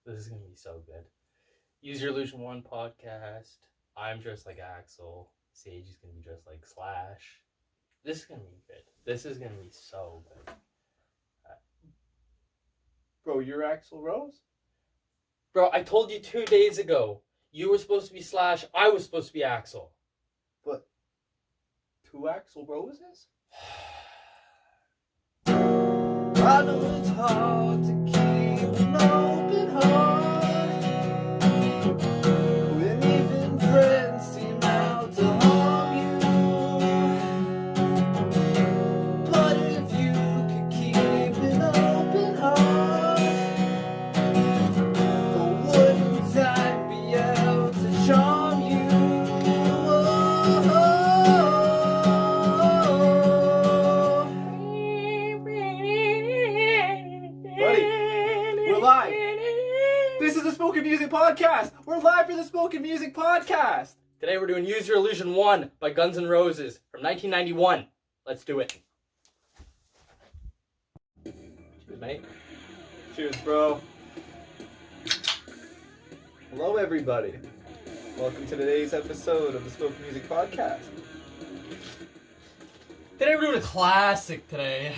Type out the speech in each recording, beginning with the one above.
This is gonna be so good. Use Your Illusion 1 podcast. I'm dressed like Axel. Sage is gonna be dressed like Slash. This is gonna be good. This is gonna be so good. Bro, you're Axl Rose? Bro, I told you 2 days ago. You were supposed to be Slash. I was supposed to be Axel. But 2 Axl Roses? I know it's hard to keep an open heart when even friends seem out to harm you. But if you could keep an open heart, wouldn't time be out to charm you? We're live. This is the Spoken Music Podcast. We're live for the Spoken Music Podcast. Today we're doing Use Your Illusion 1 by Guns N' Roses from 1991. Let's do it. Cheers, mate. Cheers, bro. Hello, everybody. Welcome to today's episode of the Spoken Music Podcast. Today we're doing a classic today.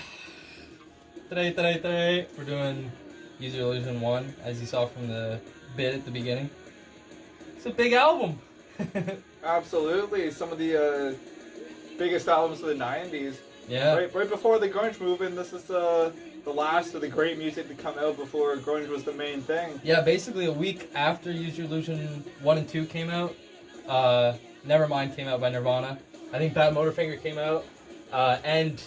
Today, we're doing Use Your Illusion 1, as you saw from the bit at the beginning. It's a big album. Absolutely. Some of the biggest albums of the 90s. Yeah. Right before the grunge movement, this is the last of the great music to come out before grunge was the main thing. Yeah, basically a week after Use Your Illusion 1 and 2 came out, Nevermind came out by Nirvana. I think Bad Motorfinger came out. And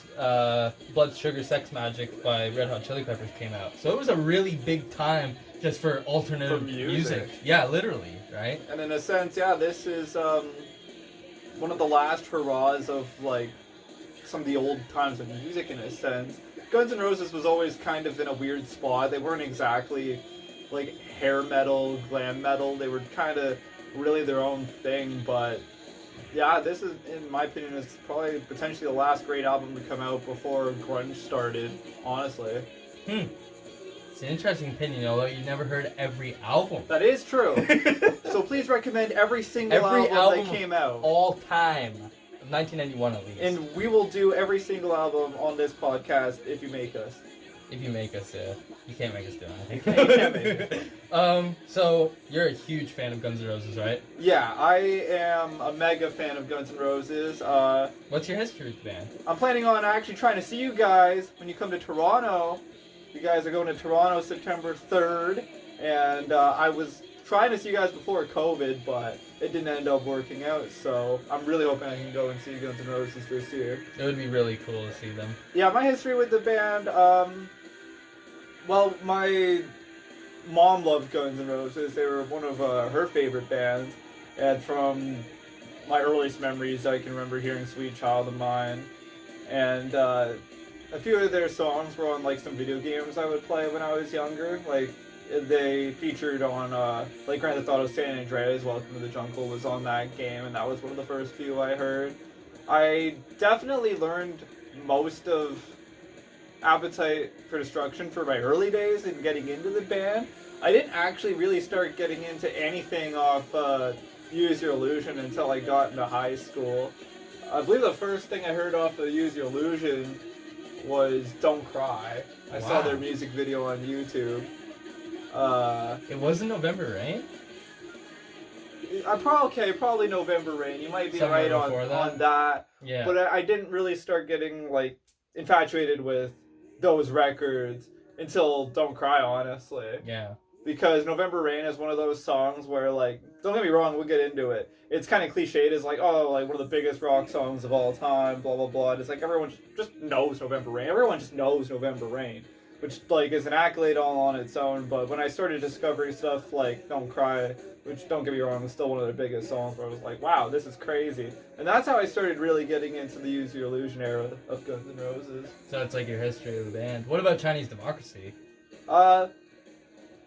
Blood Sugar Sex Magic by Red Hot Chili Peppers came out. So it was a really big time just for alternative music. Yeah, literally, right? And in a sense, yeah, this is one of the last hurrahs of like some of the old times of music in a sense. Guns N' Roses was always kind of in a weird spot. They weren't exactly like hair metal, glam metal. They were kind of really their own thing, but yeah, this is, in my opinion, is probably potentially the last great album to come out before grunge started, honestly. It's an interesting opinion, although you never heard every album. That is true. So please recommend every single album that came out. All time. 1991 at least. And we will do every single album on this podcast if you make us. If you make us, you can't make us do anything. You can't make us. So you're a huge fan of Guns N' Roses, right? Yeah, I am a mega fan of Guns N' Roses. What's your history with the band? I'm planning on actually trying to see you guys when you come to Toronto. You guys are going to Toronto September 3rd, and I was trying to see you guys before COVID, but it didn't end up working out, so I'm really hoping I can go and see Guns N' Roses this year. It would be really cool to see them. Yeah, my history with the band, well, my mom loved Guns N' Roses. They were one of her favorite bands, and from my earliest memories, I can remember hearing Sweet Child of Mine, and a few of their songs were on like some video games I would play when I was younger. Like they featured on like Grand Theft Auto San Andreas. Welcome to the Jungle was on that game, and that was one of the first few I heard. I definitely learned most of Appetite for Destruction for my early days in getting into the band. I didn't actually really start getting into anything off Use Your Illusion until I got into high school. I believe the first thing I heard off of Use Your Illusion was Don't Cry. I saw their music video on YouTube. It wasn't November Rain? Probably November Rain. You might be Somewhere right on that. Yeah. But I didn't really start getting like infatuated with those records until Don't Cry, honestly. Yeah. Because November Rain is one of those songs where, like, don't get me wrong, we'll get into it. It's kind of cliched as like, oh, like one of the biggest rock songs of all time, blah blah blah. And it's like everyone just knows November Rain. Everyone just knows November Rain, which like is an accolade all on its own. But when I started discovering stuff like Don't Cry, which don't get me wrong, was still one of their biggest songs, where I was like, wow, this is crazy. And that's how I started really getting into the Use Your Illusion era of Guns N' Roses. So it's like your history of the band. What about Chinese Democracy?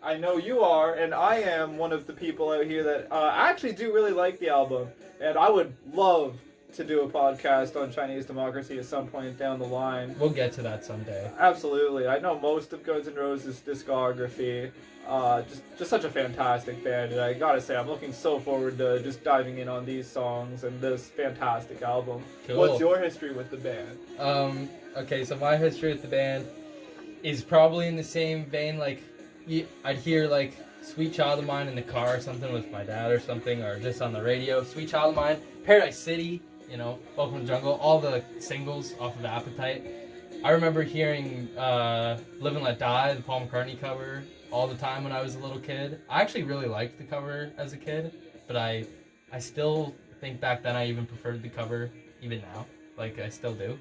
I know you are, and I am one of the people out here that actually do really like the album. And I would love to do a podcast on Chinese democracy at some point down the line. We'll get to that someday. Absolutely. I know most of Guns N' Roses' discography. Just such a fantastic band, and I gotta say, I'm looking so forward to just diving in on these songs and this fantastic album. Cool. What's your history with the band? Okay, so my history with the band is probably in the same vein, like, I'd hear, like, Sweet Child of Mine in the car or something with my dad or something, or just on the radio. Sweet Child of Mine, Paradise City, you know, Welcome to the Jungle, all the singles off of Appetite. I remember hearing Live and Let Die, the Paul McCartney cover, all the time when I was a little kid. I actually really liked the cover as a kid, but I still think back then I even preferred the cover, even now. Like, I still do.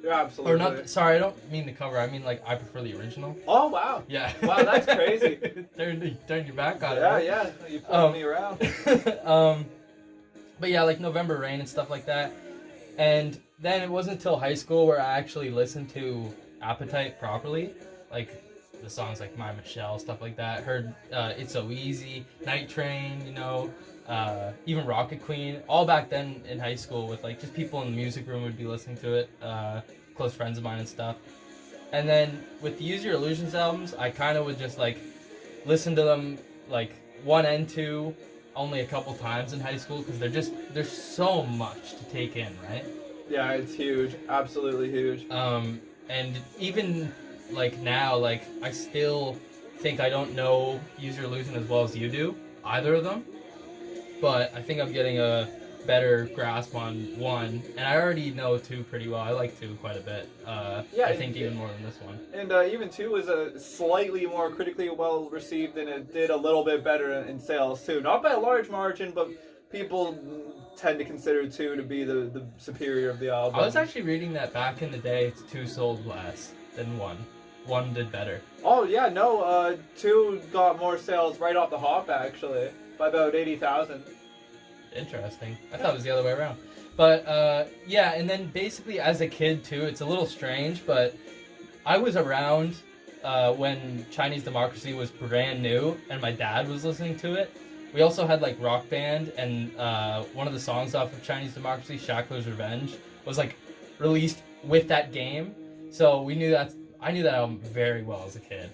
Yeah, absolutely. Or not, sorry, I don't mean the cover, I mean, like, I prefer the original. Oh, wow. Yeah. Wow, that's crazy. Turn your back on it. Yeah, Right? yeah. You pulled me around. But yeah, like November Rain and stuff like that. And then it wasn't until high school where I actually listened to Appetite properly. Like, the songs like My Michelle, stuff like that. Heard It's So Easy, Night Train, you know, even Rocket Queen. All back then in high school with like just people in the music room would be listening to it. Close friends of mine and stuff. And then with the Use Your Illusions albums, I kind of would just like listen to them like 1 and 2 only a couple times in high school because there's so much to take in, right? Yeah, it's huge. Absolutely huge. And even like now, like I still think I don't know Use Your Illusion as well as you do, either of them. But I think I'm getting a better grasp on 1, and I already know 2 pretty well. I like 2 quite a bit. Yeah, I think even more than this one. And even 2 was a slightly more critically well received, and it did a little bit better in sales too. Not by a large margin, but people tend to consider 2 to be the superior of the album. I was actually reading that back in the day, 2 sold less than 1. 1 did better. Oh yeah, no, 2 got more sales right off the hop actually, by about 80,000. Interesting. I thought it was the other way around. But yeah, and then basically as a kid too, it's a little strange, but I was around when Chinese Democracy was brand new and my dad was listening to it. We also had like Rock Band, and one of the songs off of Chinese Democracy, Shackler's Revenge, was like released with that game. So I knew that album very well as a kid.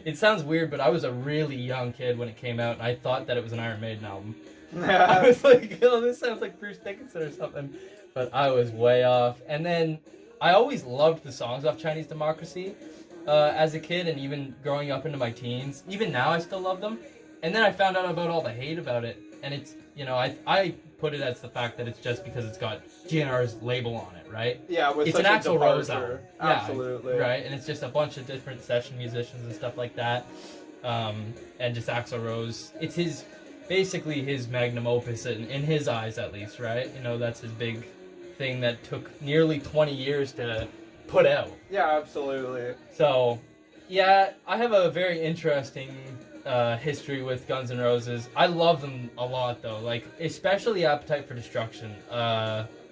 It sounds weird, but I was a really young kid when it came out, and I thought that it was an Iron Maiden album. I was like, oh, this sounds like Bruce Dickinson or something. But I was way off. And then I always loved the songs off Chinese Democracy as a kid, and even growing up into my teens. Even now I still love them. And then I found out about all the hate about it. And it's, you know, I put it as the fact that it's just because it's got GNR's label on it, right? Yeah, with it's such an a Axl Rose departure. album. Absolutely. Yeah, right? And it's just a bunch of different session musicians and stuff like that. And just Axl Rose. It's basically his magnum opus in his eyes, at least, right? You know, that's his big thing that took nearly 20 years to put out. Yeah, absolutely. So, yeah, I have a very interesting history with Guns N' Roses. I love them a lot, though, like, especially Appetite for Destruction.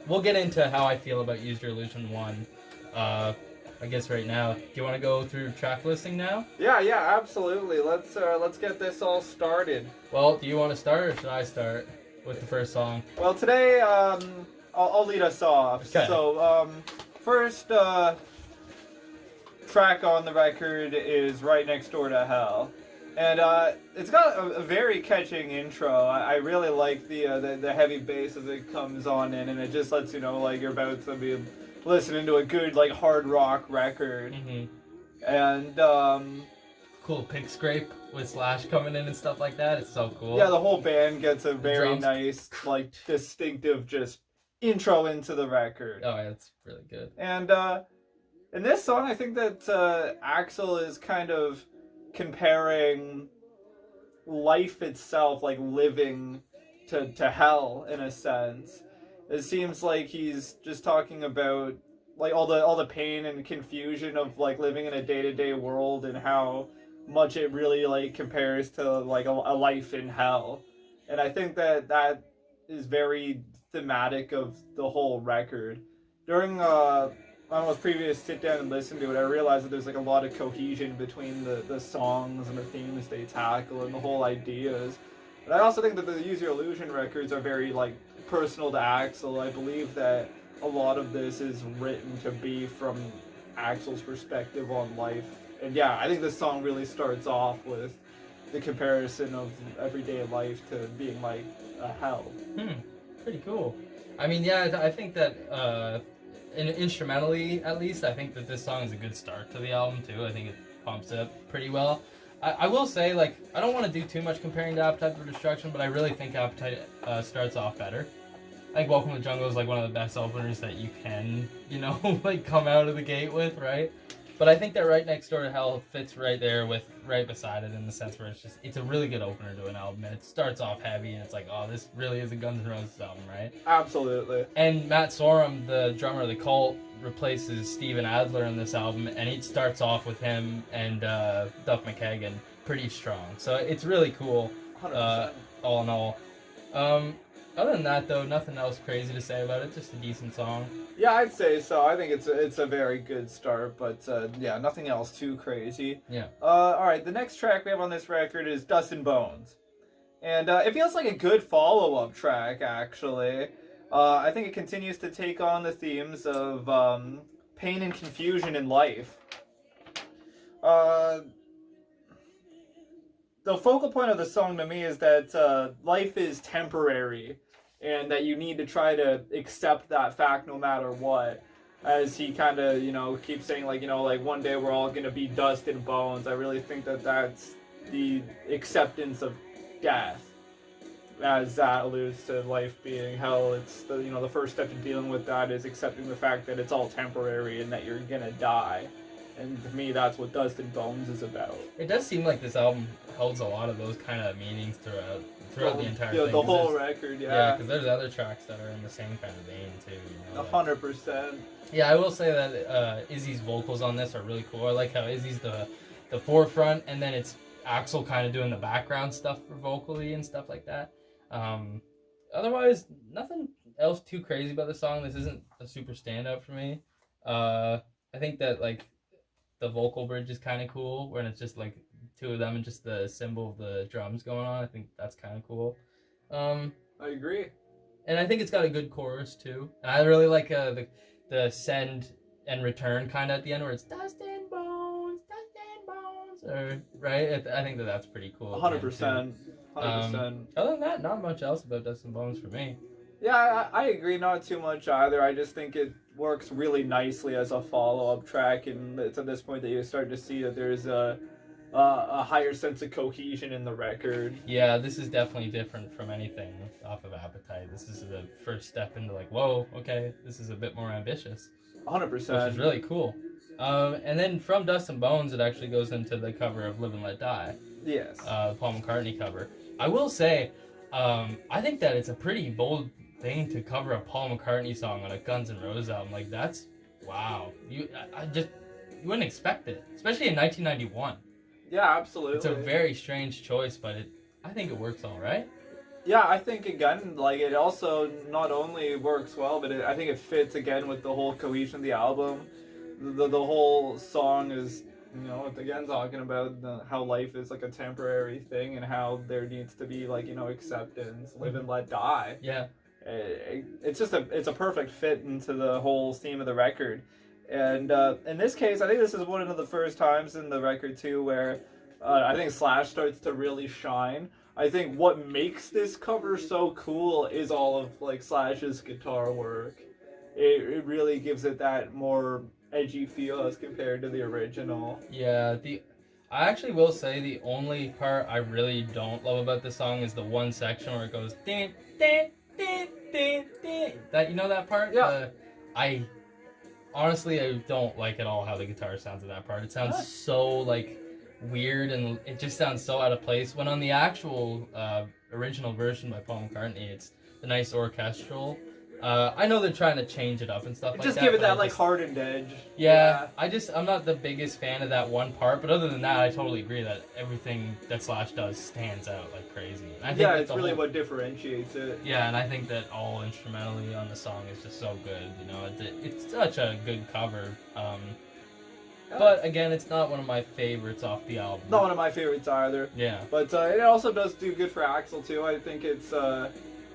We'll get into how I feel about Use Your Illusion 1, I guess right now. Do you want to go through track listing now? Yeah, absolutely. Let's get this all started. Well, do you want to start, or should I start with the first song? Well, today, I'll lead us off. Okay. So, first track on the record is Right Next Door to Hell. And it's got a very catching intro. I really like the heavy bass as it comes on in, and it just lets you know like you're about to be listening to a good like hard rock record. Mm-hmm. And cool pick scrape with Slash coming in and stuff like that. It's so cool. yeah, the whole band gets a very drums. nice like distinctive just intro into the record. Oh, yeah, it's really good. And in this song, I think that Axl is kind of comparing life itself, like living to hell in a sense. It seems like he's just talking about like all the pain and confusion of like living in a day-to-day world and how much it really like compares to like a life in hell. And I think that is very thematic of the whole record. During my most previous sit down and listen to it, I realized that there's like a lot of cohesion between the songs and the themes they tackle and the whole ideas. But I also think that the Use Your Illusion records are very like personal to Axl. I believe that a lot of this is written to be from Axl's perspective on life. And yeah, I think this song really starts off with the comparison of everyday life to being like a hell. Pretty cool. I mean, yeah, I think that instrumentally, at least, I think that this song is a good start to the album too. I think it pumps it up pretty well. I will say, like, I don't want to do too much comparing to Appetite for Destruction, but I really think Appetite starts off better. I think Welcome to the Jungle is like one of the best openers that you can, you know, like come out of the gate with, right? But I think that Right Next Door to Hell fits right there with right beside it in the sense where it's a really good opener to an album, and it starts off heavy and it's like, oh, this really is a Guns N' Roses album, right? Absolutely. And Matt Sorum, the drummer of the Cult, replaces Steven Adler in this album, and it starts off with him and Duff McKagan pretty strong. So it's really cool, 100%. all in all. Other than that, though, nothing else crazy to say about it. Just a decent song. Yeah, I'd say so. I think it's a very good start, but yeah, nothing else too crazy. Yeah. All right, the next track we have on this record is Dust and Bones, and it feels like a good follow-up track, actually. I think it continues to take on the themes of pain and confusion in life. The focal point of the song to me is that life is temporary, and that you need to try to accept that fact no matter what. As he kind of, you know, keeps saying, like, you know, like, one day we're all going to be dust and bones. I really think that that's the acceptance of death. As that alludes to life being hell, it's the, you know, the first step to dealing with that is accepting the fact that it's all temporary and that you're going to die. And to me, that's what Dust and Bones is about. It does seem like this album holds a lot of those kind of meanings throughout the entire thing. The whole record, Yeah, because there's other tracks that are in the same kind of vein, too. You know, 100%. Yeah, I will say that Izzy's vocals on this are really cool. I like how Izzy's the forefront, and then it's Axl kind of doing the background stuff for vocally and stuff like that. Otherwise, nothing else too crazy about the song. This isn't a super standout for me. I think that, like, the vocal bridge is kind of cool, when it's just, like, two of them and just the symbol of the drums going on. I think that's kind of cool. I agree. And I think it's got a good chorus, too. And I really like the send and return kind of at the end, where it's Dust and Bones, or, right? I think that's pretty cool. 100%. 100%. Other than that, not much else about Dust and Bones for me. Yeah, I agree. Not too much either. I just think it works really nicely as a follow-up track, and it's at this point that you start to see that there's a higher sense of cohesion in the record. Yeah, this is definitely different from anything off of Appetite. This is the first step into, like, whoa, okay, this is a bit more ambitious. 100%. Which is really cool. And then from Dust and Bones, it actually goes into the cover of Live and Let Die. Yes. The Paul McCartney cover. I will say, I think that it's a pretty bold thing to cover a Paul McCartney song on a Guns N' Roses album. Like, that's, wow. You wouldn't expect it, especially in 1991. Yeah, absolutely. It's a very strange choice, but I think it works all right. Yeah, I think, again, like, it also not only works well, but I think it fits, again, with the whole cohesion of the album. The whole song is, you know, again, talking about how life is, like, a temporary thing, and how there needs to be, like, you know, acceptance, live and let die. Yeah. It's just it's a perfect fit into the whole theme of the record. And in this case, I think this is one of the first times in the record, too, where I think Slash starts to really shine. I think what makes this cover so cool is all of, like, Slash's guitar work. It really gives it that more edgy feel as compared to the original. Yeah, I actually will say the only part I really don't love about this song is the one section where it goes din din din din din. That, you know that part? Yeah. I don't like at all how the guitar sounds at that part. It sounds so, like, weird, and it just sounds so out of place, when on the actual original version by Paul McCartney, it's the nice orchestral. I know they're trying to change it up and stuff like that. Just give it that, like, hardened edge. Yeah, I'm not the biggest fan of that one part, but other than that, I totally agree that everything that Slash does stands out like crazy. I think it's really what differentiates it. Yeah, and I think that all instrumentally on the song is just so good. You know, it's such a good cover. But again, it's not one of my favorites off the album. Not one of my favorites either. Yeah. But it also does do good for Axl too. I think it's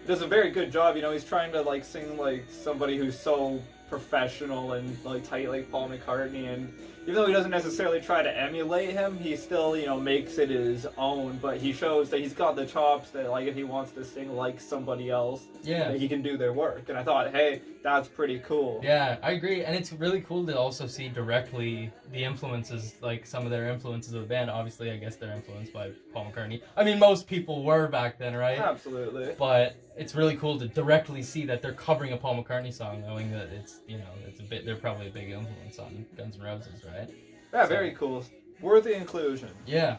does a very good job. You know, he's trying to like sing like somebody who's so professional and like tight like Paul McCartney, and even though he doesn't necessarily try to emulate him, he still, you know, makes it his own, but he shows that he's got the chops that like if he wants to sing like somebody else, that he can do their work. And I thought, hey, that's pretty cool. Yeah, I agree, and it's really cool to also see directly the influences, like some of their influences of the band. Obviously, I guess they're influenced by Paul McCartney. I mean, most people were back then, right? Absolutely. But it's really cool to directly see that they're covering a Paul McCartney song, knowing that it's, you know, it's a bit, they're probably a big influence on Guns N' Roses, right? Yeah, very cool. Worthy inclusion. Yeah.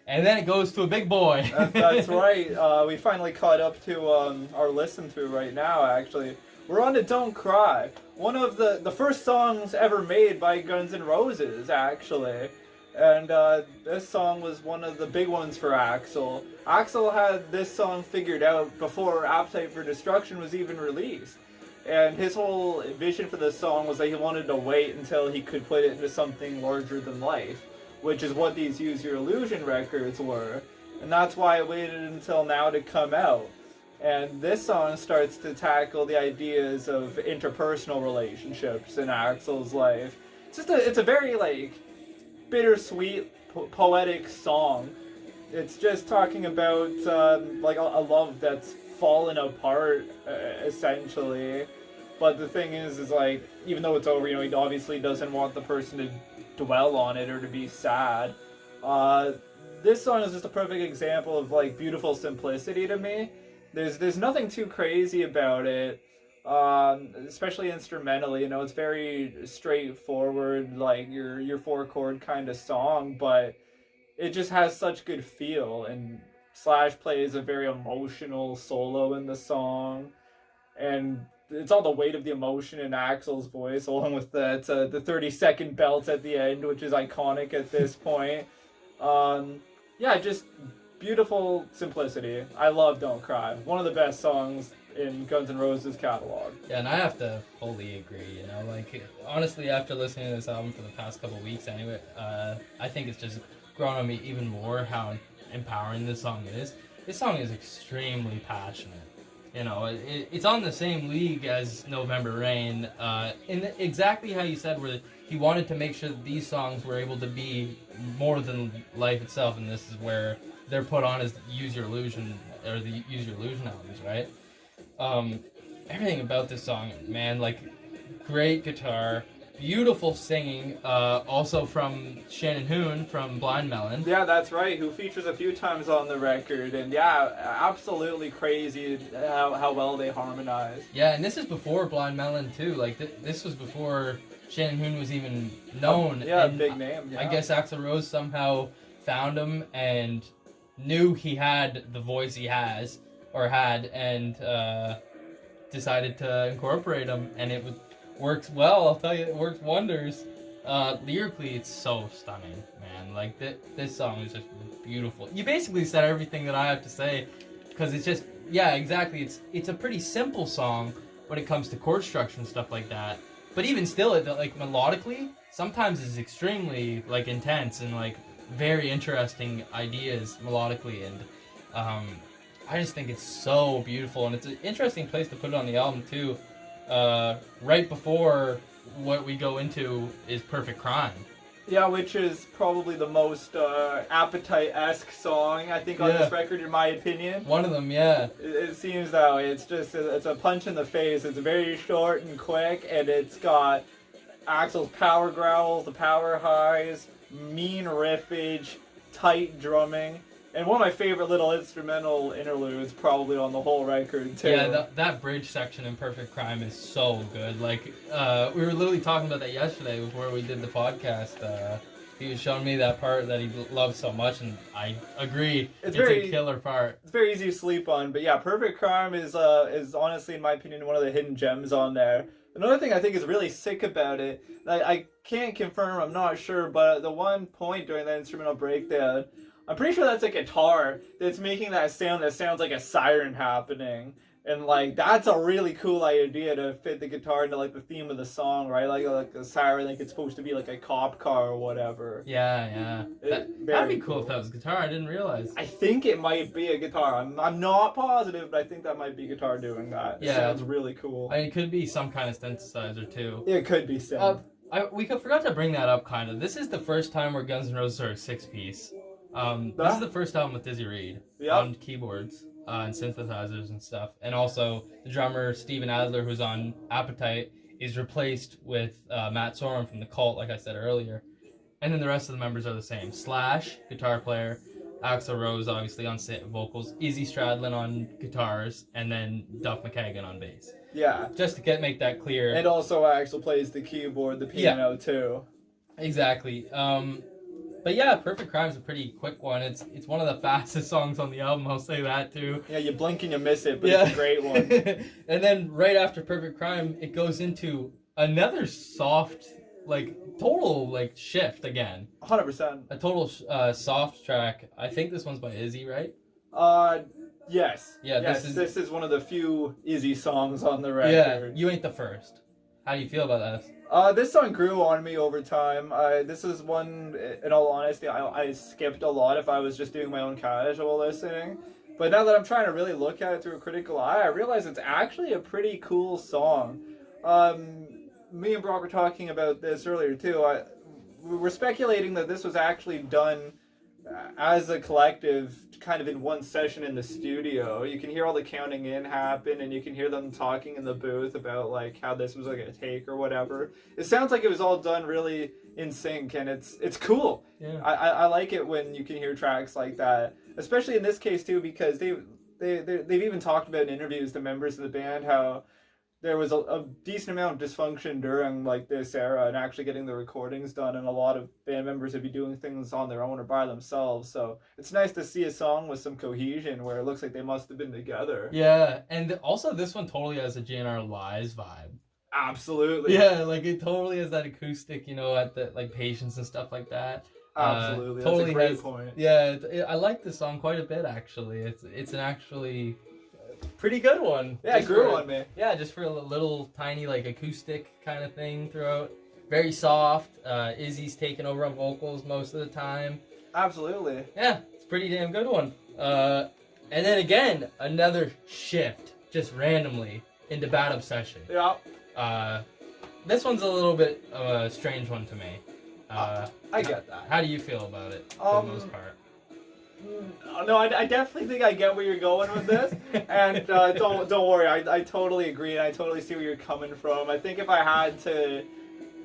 And then it goes to a big boy. That's right. We finally caught up to our listen through right now, actually. We're on to Don't Cry. One of the first songs ever made by Guns N' Roses, actually. And this song was one of the big ones for Axl. Axl had this song figured out before Appetite for Destruction was even released. And his whole vision for this song was that he wanted to wait until he could put it into something larger than life, which is what these Use Your Illusion records were. And that's why I waited until now to come out. And this song starts to tackle the ideas of interpersonal relationships in Axl's life. It's a very like bittersweet, poetic song. It's just talking about like a love that's fallen apart, essentially. But the thing is like, even though it's over, you know, he obviously doesn't want the person to dwell on it or to be sad. This song is just a perfect example of like beautiful simplicity to me. There's nothing too crazy about it, especially instrumentally. You know, it's very straightforward, like your 4-chord kind of song, but it just has such good feel. And Slash plays a very emotional solo in the song, and it's all the weight of the emotion in Axl's voice, along with the 30-second belt at the end, which is iconic at this point. Yeah, just beautiful simplicity. I love Don't Cry. One of the best songs in Guns N' Roses' catalog. Yeah, and I have to fully agree, you know, like, honestly, after listening to this album for the past couple weeks anyway, I think it's just grown on me even more how empowering this song is. This song is extremely passionate. You know, it's on the same league as November Rain, in exactly how you said, where he wanted to make sure that these songs were able to be more than life itself, and this is where they're put on as Use Your Illusion, or the Use Your Illusion albums, right? Everything about this song, man, like, great guitar, beautiful singing, also from Shannon Hoon from Blind Melon. Yeah, that's right, who features a few times on the record, and yeah, absolutely crazy how well they harmonize. Yeah, and this is before Blind Melon too, like this was before Shannon Hoon was even known. Yeah, and big name. Yeah. I guess Axl Rose somehow found him and knew he had the voice he has, or had, and decided to incorporate him, and it works well. I'll tell you, it works wonders. Lyrically, it's so stunning, man. Like this song is just beautiful. You basically said everything that I have to say, because it's just, yeah, exactly. It's a pretty simple song when it comes to chord structure and stuff like that. But even still, it, like, melodically, sometimes it's extremely like intense and like very interesting ideas melodically, and I just think it's so beautiful, and it's an interesting place to put it on the album too. Right before what we go into is Perfect Crime. Yeah, which is probably the most Appetite-esque song, I think, on this record, in my opinion. One of them, yeah. It seems that way. It's a punch in the face. It's very short and quick, and it's got Axl's power growls, the power highs, mean riffage, tight drumming. And one of my favorite little instrumental interludes probably on the whole record, too. Yeah, that bridge section in Perfect Crime is so good. Like, we were literally talking about that yesterday before we did the podcast. He was showing me that part that he loves so much, and I agree. It's a killer part. It's very easy to sleep on, but yeah, Perfect Crime is honestly, in my opinion, one of the hidden gems on there. Another thing I think is really sick about it, I can't confirm, I'm not sure, but at the one point during that instrumental breakdown, I'm pretty sure that's a guitar that's making that sound that sounds like a siren happening. And like that's a really cool idea to fit the guitar into like the theme of the song, right? Like a siren, like it's supposed to be like a cop car or whatever. Yeah. That'd be cool if that was guitar. I didn't realize. I think it might be a guitar. I'm not positive, but I think that might be guitar doing that. It sounds really cool. I mean, it could be some kind of synthesizer too. It could be synth. We forgot to bring that up. Kind of. This is the first time where Guns N' Roses are a 6-piece. This is the first album with Dizzy Reed on keyboards. And synthesizers and stuff. And also, the drummer, Steven Adler, who's on Appetite, is replaced with Matt Sorum from The Cult, like I said earlier. And then the rest of the members are the same. Slash, guitar player. Axl Rose, obviously, on vocals. Izzy Stradlin on guitars. And then Duff McKagan on bass. Yeah. Just to make that clear. And also, Axl plays the keyboard, the piano, too. Exactly. But yeah, Perfect Crime's a pretty quick one. It's one of the fastest songs on the album, I'll say that too. Yeah, you blink and you miss it, but it's a great one. And then right after Perfect Crime, it goes into another soft, total, shift again. 100%. A total soft track. I think this one's by Izzy, right? Yes. Yeah, yes, this is one of the few Izzy songs on the record. Yeah, You Ain't the First. How do you feel about that? This song grew on me over time. This is one, in all honesty, I skipped a lot if I was just doing my own casual listening. But now that I'm trying to really look at it through a critical eye, I realize it's actually a pretty cool song. Me and Brock were talking about this earlier too. We were speculating that this was actually done as a collective, kind of in one session in the studio. You can hear all the counting in happen, and you can hear them talking in the booth about how this was a take or whatever. It sounds like it was all done really in sync, and it's cool. Yeah. I like it when you can hear tracks like that, especially in this case too, because they've even talked about in interviews, the members of the band, how there was a decent amount of dysfunction during this era and actually getting the recordings done, and a lot of band members would be doing things on their own or by themselves. So it's nice to see a song with some cohesion where it looks like they must have been together. Yeah, and also this one totally has a GNR Lies vibe. Absolutely. Yeah, it totally has that acoustic, at the Patience and stuff like that. Absolutely, totally that's a great point. Yeah, I like this song quite a bit actually. It's an actually pretty good one. Yeah, it grew on me. Yeah, just for a little tiny acoustic kind of thing throughout. Very soft. Izzy's taking over on vocals most of the time. Absolutely. Yeah, it's a pretty damn good one. And then again, another shift just randomly into Bad Obsession. Yeah. This one's a little bit of a strange one to me. I get that. How do you feel about it for the most part? No, I definitely think I get where you're going with this, and don't worry, I totally agree, and I totally see where you're coming from. I think if I had to,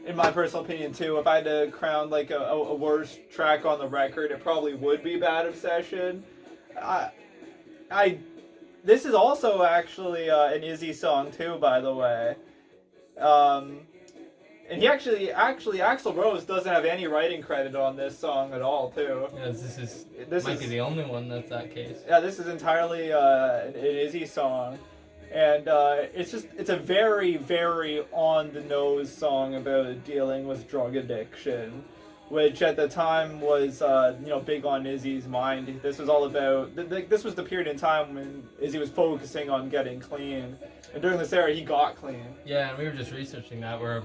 in my personal opinion too, if I had to crown a worst track on the record, it probably would be Bad Obsession. This is also actually an Izzy song too, by the way. And he actually, Axl Rose doesn't have any writing credit on this song at all, too. Yeah, this might be the only one that's that case. Yeah, this is entirely an Izzy song. And it's a very, very on-the-nose song about dealing with drug addiction, which at the time was, big on Izzy's mind. This was all about, this was the period in time when Izzy was focusing on getting clean. And during this era, he got clean. Yeah, and we were just researching that, where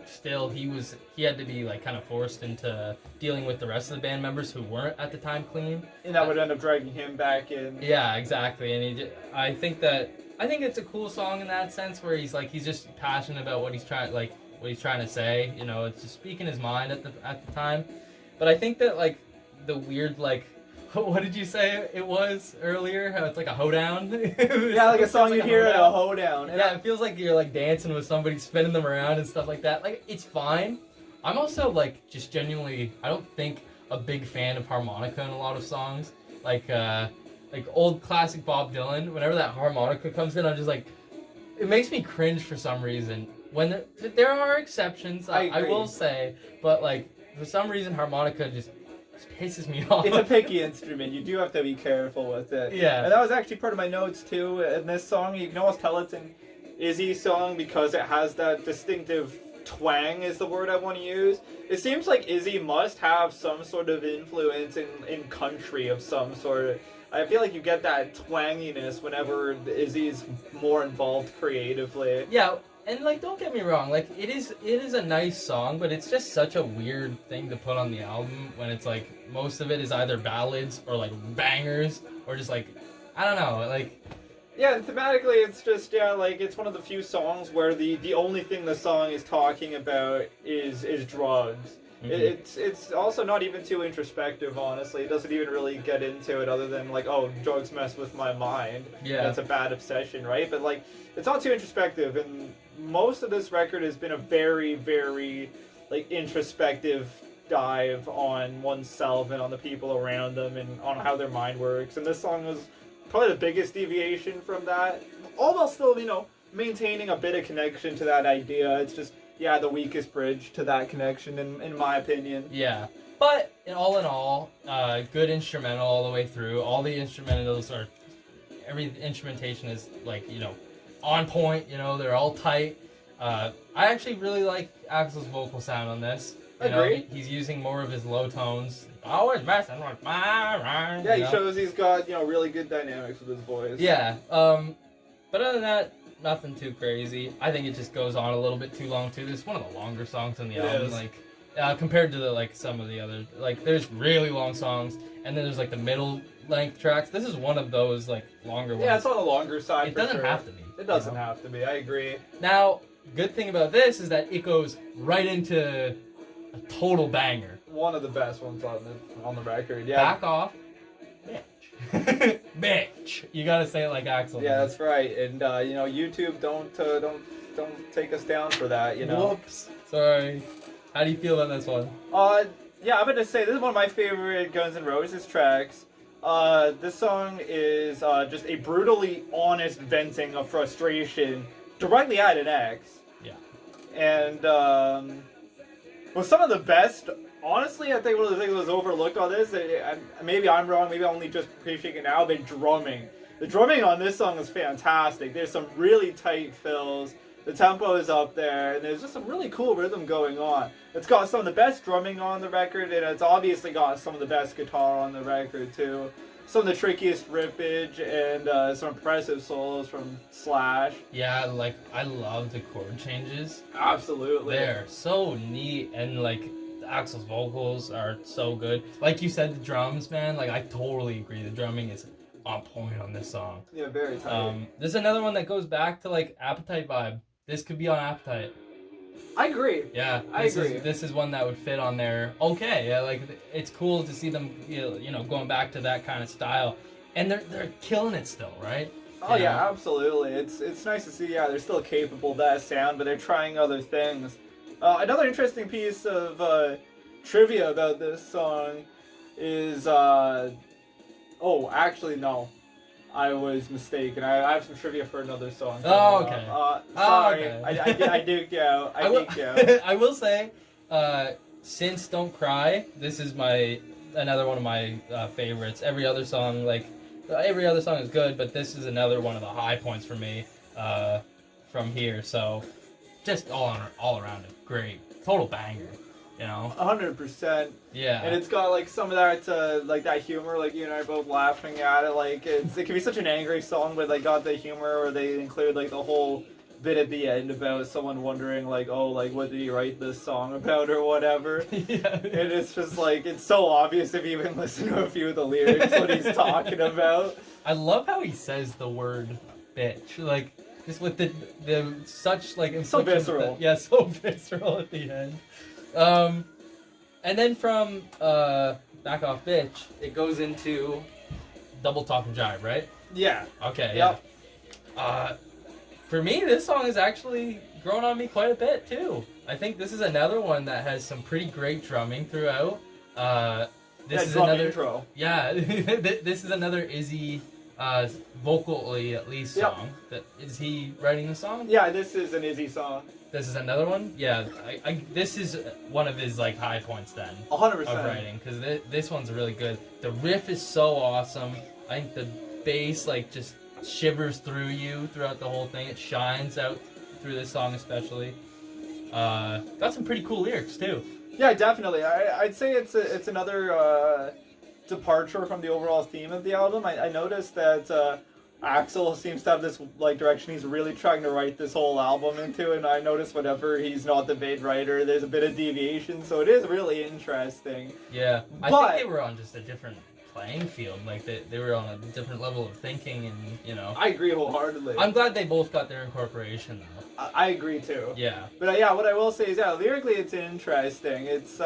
still he had to be kind of forced into dealing with the rest of the band members who weren't at the time clean, and that would end up dragging him back in. Yeah, exactly. And I think it's a cool song in that sense, where he's just passionate about what he's trying to say. It's just speaking his mind at the time. But I think that the weird what did you say it was earlier? How it's like a hoedown? Yeah, a song you hear at a hoedown. Yeah, it feels like you're dancing with somebody, spinning them around and stuff like that. It's fine. I'm also just genuinely, I don't think a big fan of harmonica in a lot of songs. Old classic Bob Dylan, whenever that harmonica comes in, I'm just it makes me cringe for some reason. When there are exceptions, I will say, but for some reason harmonica just pisses me off. It's a picky instrument. You do have to be careful with it. Yeah. And that was actually part of my notes too. In this song, you can almost tell it's an Izzy song because it has that distinctive twang is the word I want to use. It seems like Izzy must have some sort of influence in country of some sort. I feel like you get that twanginess whenever Izzy's more involved creatively. Yeah, and like don't get me wrong, like it is a nice song, but it's just such a weird thing to put on the album when it's like most of it is either ballads or like bangers or just like I don't know, like yeah, and thematically it's just like it's one of the few songs where the only thing the song is talking about is drugs. Mm-hmm. It's also not even too introspective, honestly. It doesn't even really get into it other than like, oh, drugs mess with my mind. Yeah. That's a bad obsession, right? But like it's not too introspective, and most of this record has been a very, very like introspective dive on oneself and on the people around them and on how their mind works. And this song was probably the biggest deviation from that. All while still, maintaining a bit of connection to that idea. It's just the weakest bridge to that connection in my opinion. Yeah. But in all, good instrumental all the way through. All the instrumentals are every instrumentation is like, on point, they're all tight. I actually really like Axl's vocal sound on this. Agree. He's using more of his low tones. Always messing with my mind. Yeah, he shows he's got, really good dynamics with his voice. Yeah. But other than that, nothing too crazy. I think it just goes on a little bit too long too. This is one of the longer songs on the album. Like compared to some of the other, like there's really long songs, and then there's like the middle length tracks. This is one of those like longer ones. Yeah, it's on the longer side. It doesn't have to be. It doesn't have to be. I agree. Now, good thing about this is that it goes right into a total banger. One of the best ones on the record. Yeah. Back off, bitch. Bitch. You gotta say it like Axl. Yeah, that's right. And YouTube don't take us down for that. Whoops. Sorry. How do you feel about this one? Yeah, I'm gonna say this is one of my favorite Guns N' Roses tracks. This song is just a brutally honest venting of frustration directly at an ex. Yeah. And was some of the best. Honestly, I think one of the things that was overlooked on this, maybe I'm wrong, maybe I only just appreciate it now, but drumming. The drumming on this song is fantastic. There's some really tight fills. The tempo is up there, and there's just some really cool rhythm going on. It's got some of the best drumming on the record, and it's obviously got some of the best guitar on the record, too. Some of the trickiest riffage and some impressive solos from Slash. Yeah, like, I love the chord changes. Absolutely. They're so neat, and, like, Axl's vocals are so good. Like you said, the drums, man, like, I totally agree. The drumming is on point on this song. Yeah, very tight. This is another one that goes back to, like, Appetite vibe. This could be on Appetite. I agree. Yeah, I agree. This is one that would fit on there. Okay, yeah, like it's cool to see them, going back to that kind of style, and they're killing it still, right? Oh yeah, absolutely. It's nice to see. Yeah, they're still capable of that sound, but they're trying other things. Another interesting piece of trivia about this song is actually no. I was mistaken. I have some trivia for another song. Oh, okay. Sorry. Okay. I duked you out. I will say, since Don't Cry, this is another one of my favorites. Every other song is good, but this is another one of the high points for me from here. So, just all around it, great, total banger. 100%. Yeah. And it's got like some of that like that humor, like you and I are both laughing at it. Like it can be such an angry song, but they got the humor, or they include like the whole bit at the end about someone wondering like, oh, like what did he write this song about or whatever. Yeah. And it's just like it's so obvious if you even listen to a few of the lyrics what he's talking about. I love how he says the word bitch, like just with the such like so visceral. So visceral at the end. And then from Back Off Bitch, it goes into Double Talk and Jive, right? Yeah. Okay, yep. Yeah. For me, this song has actually grown on me quite a bit, too. I think this is another one that has some pretty great drumming throughout. This is another intro. Yeah, this is another Izzy, vocally at least, song. Yep. Is he writing the song? Yeah, this is an Izzy song. This is another one? Yeah, this is one of his like high points then. 100%. Of writing, because this one's really good. The riff is so awesome. I think the bass like just shivers through you throughout the whole thing. It shines out through this song especially. Got some pretty cool lyrics too. Yeah, definitely. I'd say it's another departure from the overall theme of the album. I noticed that Axel seems to have this like direction he's really trying to write this whole album into, and I notice whenever he's not the main writer, there's a bit of deviation. So it is really interesting. Yeah, I But- think they were on just a different playing field. Like they were on a different level of thinking, and you know. I agree wholeheartedly. I'm glad they both got their incorporation though. I agree too. Yeah. But yeah, what I will say is, yeah, lyrically it's interesting. It's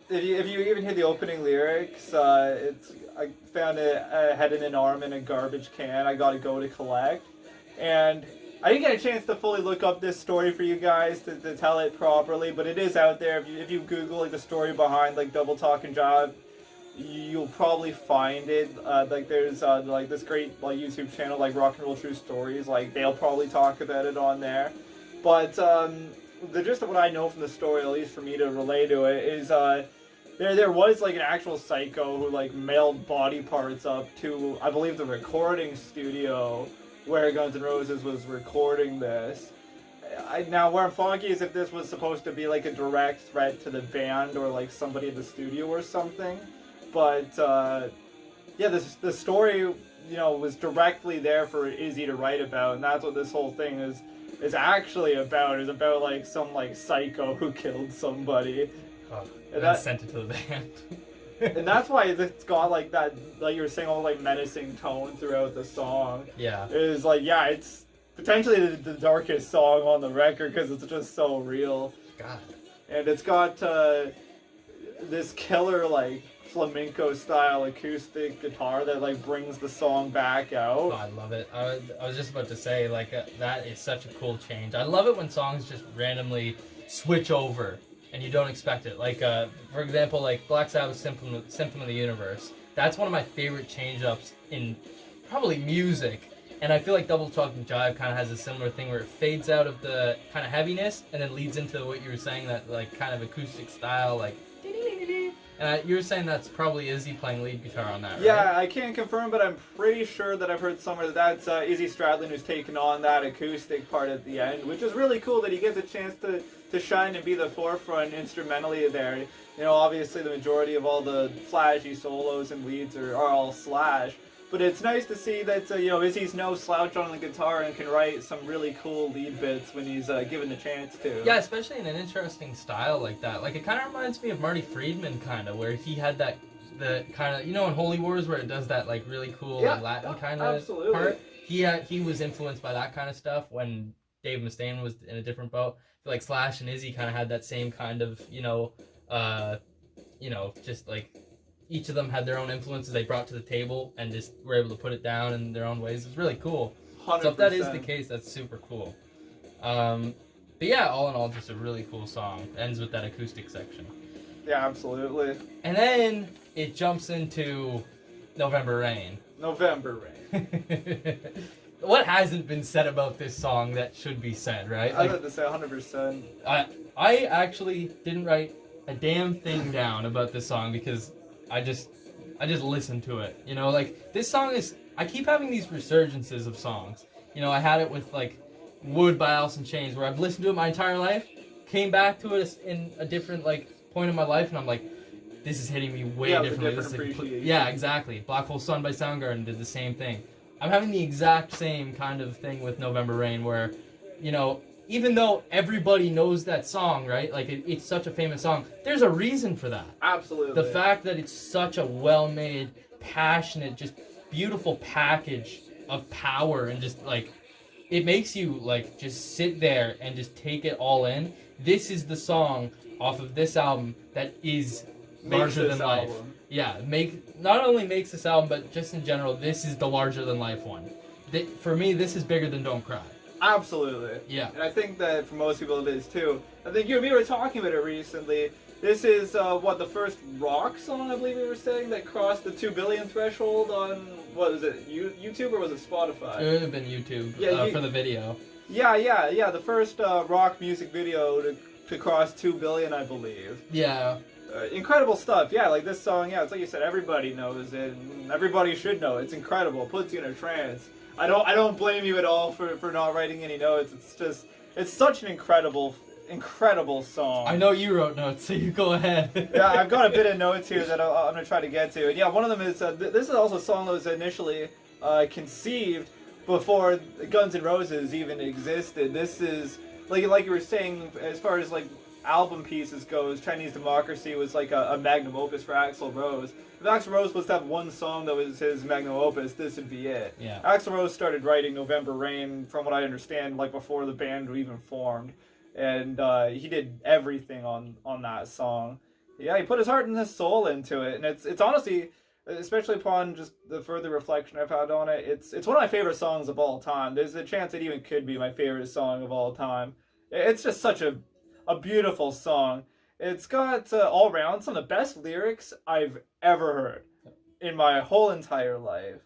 if you even hear the opening lyrics, it's I found a head in an arm in a garbage can. I gotta go to collect, and I didn't get a chance to fully look up this story for you guys to tell it properly, but it is out there. If you Google like the story behind like Double Talking Job, you'll probably find it. Like there's like this great like YouTube channel like Rock and Roll True Stories. Like they'll probably talk about it on there. But the gist of what I know from the story, at least for me to relay to it, is there was like an actual psycho who like mailed body parts up to, I believe, the recording studio where Guns N' Roses was recording this. Now, where I'm foggy is if this was supposed to be like a direct threat to the band or like somebody in the studio or something. But yeah, the story, you know, was directly there for Izzy to write about, and that's what this whole thing is actually about. Is about like some like psycho who killed somebody. Oh, And and that- sent it to the band. And that's why it's got like that, like you were saying, all like menacing tone throughout the song. Yeah. It is like, yeah, it's potentially the darkest song on the record because it's just so real. God. And it's got this killer like flamenco style acoustic guitar that like brings the song back Oh, out. I love it. I was just about to say, like, that is such a cool change. I love it when songs just randomly switch over and you don't expect it. Like, for example, like Black Sabbath's Symptom of the Universe. That's one of my favorite change-ups in probably music. And I feel like Double Talking Jive kind of has a similar thing where it fades out of the kind of heaviness and then leads into what you were saying, that like kind of acoustic style, like. And you were saying that's probably Izzy playing lead guitar on that, right? Yeah, I can't confirm, but I'm pretty sure that I've heard somewhere that that's Izzy Stradlin who's taken on that acoustic part at the end, which is really cool that he gets a chance to shine and be the forefront instrumentally there. You know, obviously the majority of all the flashy solos and leads are all Slash, but it's nice to see that, you know, Izzy's no slouch on the guitar and can write some really cool lead bits when he's given the chance to. Yeah, especially in an interesting style like that. Like, it kind of reminds me of Marty Friedman, kind of, where he had that, the kind of, you know, in Holy Wars, where it does that, like, really cool Yeah, Latin kind of absolutely. part. He was influenced by that kind of stuff when Dave Mustaine was in a different boat. I feel like Slash and Izzy kind of had that same kind of, just, like, each of them had their own influences they brought to the table and just were able to put it down in their own ways. It's really cool. 100%. So if that is the case, that's super cool. But yeah, all in all, just a really cool song. Ends with that acoustic section. Yeah, absolutely. And then it jumps into November Rain. November Rain. What hasn't been said about this song that should be said, right? I was about to say 100%. I actually didn't write a damn thing down about this song because I just listened to it. You know, like, this song is, I keep having these resurgences of songs. You know, I had it with, like, Wood by Alice in Chains, where I've listened to it my entire life, came back to it in a different, like, point in my life, and I'm like, this is hitting me way Yeah, with a differently. different This is appreciation. yeah, exactly. Black Hole Sun by Soundgarden did the same thing. I'm having the exact same kind of thing with November Rain, where, you know, even though everybody knows that song, right? Like, it's such a famous song, there's a reason for that. Absolutely. The fact that it's such a well-made, passionate, just beautiful package of power, and just, like, it makes you, like, just sit there and just take it all in. This is the song off of this album that is larger than life. Yeah, not only makes this album, but just in general, this is the larger than life one. For me, this is bigger than Don't Cry. Absolutely. Yeah. And I think that for most people it is too. I think you and me were talking about it recently. This is the first rock song, I believe we were saying, that crossed the 2 billion threshold on, what was it, YouTube or was it Spotify? It would have been YouTube for the video. Yeah, the first rock music video to cross 2 billion, I believe. Yeah. Incredible stuff. Yeah, like this song, yeah, it's like you said, everybody knows it, and everybody should know it. It's incredible. It puts you in a trance. I don't blame you at all for not writing any notes. It's just, It's such an incredible song. I know you wrote notes, so you go ahead. Yeah, I've got a bit of notes here that I'm going to try to get to. And yeah, one of them is, this is also a song that was initially conceived before Guns N' Roses even existed. This is, like you were saying, as far as like album pieces goes, Chinese Democracy was like a magnum opus for Axl Rose. If Axl Rose was to have one song that was his magnum opus, this would be it. Yeah. Axl Rose started writing November Rain, from what I understand, like before the band even formed. And he did everything on that song. Yeah, he put his heart and his soul into it, and it's honestly, especially upon just the further reflection I've had on it, it's one of my favorite songs of all time. There's a chance it even could be my favorite song of all time. It's just such a beautiful song. It's got all around some of the best lyrics I've ever heard in my whole entire life.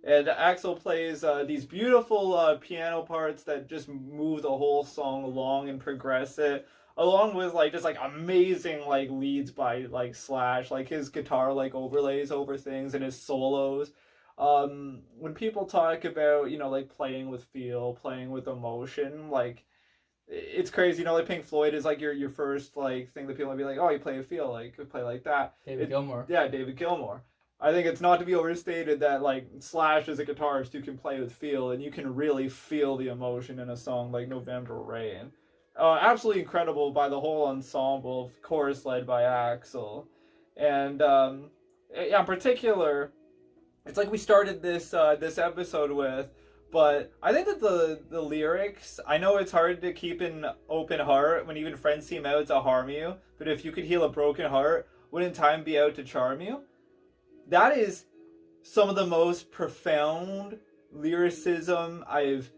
And Axl plays these beautiful piano parts that just move the whole song along and progress it, along with like just like amazing like leads by like Slash, like his guitar like overlays over things and his solos. When people talk about, you know, like playing with feel, playing with emotion, like it's crazy, you know, like Pink Floyd is like your first like thing that people would be like, oh, you play a feel, like you play like that. David Gilmour. Yeah, David Gilmour. I think it's not to be overstated that like Slash is a guitarist who can play with feel, and you can really feel the emotion in a song like November Rain. Absolutely incredible by the whole ensemble, of course, led by Axl. And yeah, in particular, it's like we started this episode with, but I think that the lyrics, I know it's hard to keep an open heart when even friends seem out to harm you, but if you could heal a broken heart, wouldn't time be out to charm you? That is some of the most profound lyricism I've